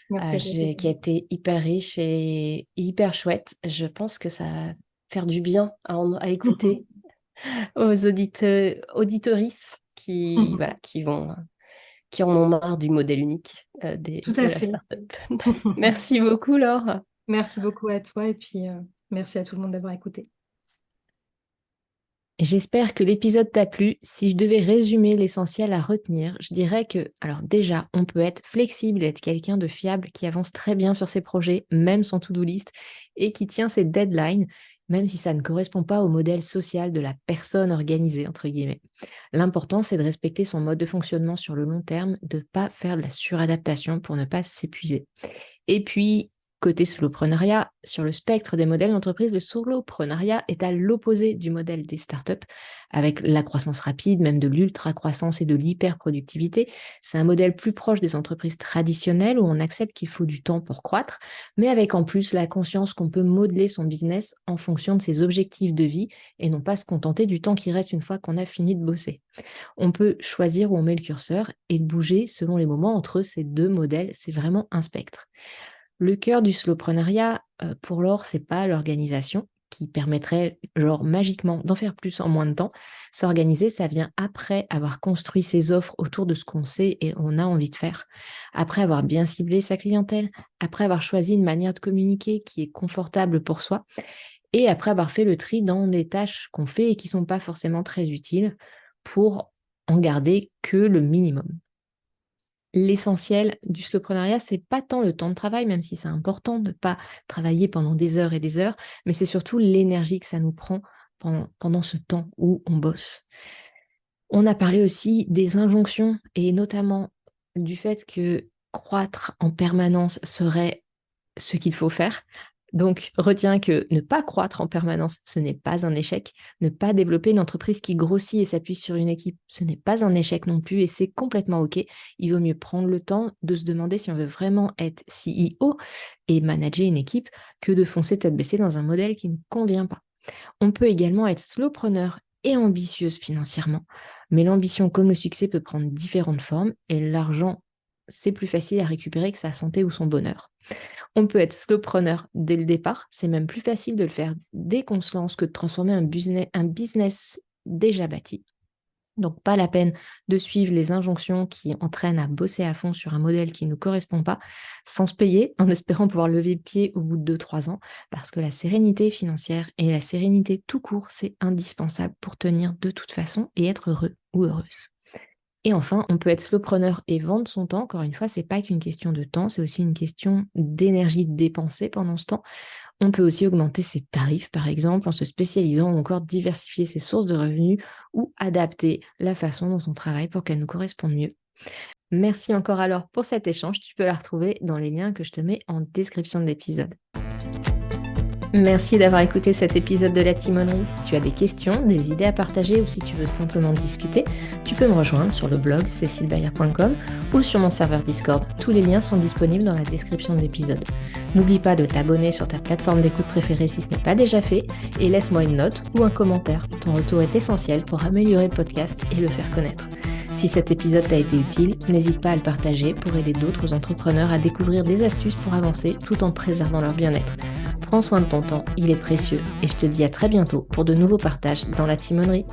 Merci à toi, qui a Cécile. été hyper riche et hyper chouette. Je pense que ça va faire du bien à écouter aux auditorices voilà, qui en ont marre du modèle unique Tout de à la fait. startup. Merci beaucoup Laure. Merci beaucoup à toi et puis merci à tout le monde d'avoir écouté. J'espère que l'épisode t'a plu. Si je devais résumer l'essentiel à retenir, je dirais que, alors déjà, on peut être flexible, être quelqu'un de fiable qui avance très bien sur ses projets, même sans to-do list, et qui tient ses deadlines, même si ça ne correspond pas au modèle social de la personne organisée, entre guillemets. L'important, c'est de respecter son mode de fonctionnement sur le long terme, de ne pas faire de la suradaptation pour ne pas s'épuiser. Et puis, côté soloprenariat, sur le spectre des modèles d'entreprise, le soloprenariat est à l'opposé du modèle des startups, avec la croissance rapide, même de l'ultra-croissance et de l'hyper-productivité. C'est un modèle plus proche des entreprises traditionnelles où on accepte qu'il faut du temps pour croître, mais avec en plus la conscience qu'on peut modeler son business en fonction de ses objectifs de vie et non pas se contenter du temps qui reste une fois qu'on a fini de bosser. On peut choisir où on met le curseur et le bouger selon les moments entre ces deux modèles. C'est vraiment un spectre. Le cœur du slowpreneuriat, pour Laure, c'est pas l'organisation qui permettrait, genre magiquement, d'en faire plus en moins de temps. S'organiser, ça vient après avoir construit ses offres autour de ce qu'on sait et on a envie de faire, après avoir bien ciblé sa clientèle, après avoir choisi une manière de communiquer qui est confortable pour soi, et après avoir fait le tri dans les tâches qu'on fait et qui sont pas forcément très utiles pour en garder que le minimum. L'essentiel du slowpreneuriat, c'est pas tant le temps de travail, même si c'est important de ne pas travailler pendant des heures et des heures, mais c'est surtout l'énergie que ça nous prend pendant ce temps où on bosse. On a parlé aussi des injonctions et notamment du fait que croître en permanence serait ce qu'il faut faire. Donc, retiens que ne pas croître en permanence, ce n'est pas un échec. Ne pas développer une entreprise qui grossit et s'appuie sur une équipe, ce n'est pas un échec non plus et c'est complètement OK. Il vaut mieux prendre le temps de se demander si on veut vraiment être CEO et manager une équipe que de foncer tête baissée dans un modèle qui ne convient pas. On peut également être slowpreneur et ambitieuse financièrement, mais l'ambition comme le succès peut prendre différentes formes et l'argent c'est plus facile à récupérer que sa santé ou son bonheur. On peut être slowpreneur dès le départ, c'est même plus facile de le faire dès qu'on se lance que de transformer un business déjà bâti. Donc, pas la peine de suivre les injonctions qui entraînent à bosser à fond sur un modèle qui ne nous correspond pas, sans se payer, en espérant pouvoir lever le pied au bout de 2-3 ans, parce que la sérénité financière et la sérénité tout court, c'est indispensable pour tenir de toute façon et être heureux ou heureuse. Et enfin, on peut être slowpreneur et vendre son temps. Encore une fois, c'est pas qu'une question de temps, c'est aussi une question d'énergie dépensée pendant ce temps. On peut aussi augmenter ses tarifs, par exemple, en se spécialisant ou encore diversifier ses sources de revenus ou adapter la façon dont on travaille pour qu'elle nous corresponde mieux. Merci encore alors pour cet échange. Tu peux la retrouver dans les liens que je te mets en description de l'épisode. Merci d'avoir écouté cet épisode de La Timonerie. Si tu as des questions, des idées à partager ou si tu veux simplement discuter, tu peux me rejoindre sur le blog cecilbayer.com ou sur mon serveur Discord. Tous les liens sont disponibles dans la description de l'épisode. N'oublie pas de t'abonner sur ta plateforme d'écoute préférée si ce n'est pas déjà fait et laisse-moi une note ou un commentaire. Ton retour est essentiel pour améliorer le podcast et le faire connaître. Si cet épisode t'a été utile, n'hésite pas à le partager pour aider d'autres entrepreneurs à découvrir des astuces pour avancer tout en préservant leur bien-être. Prends soin de ton temps, il est précieux et je te dis à très bientôt pour de nouveaux partages dans la timonerie.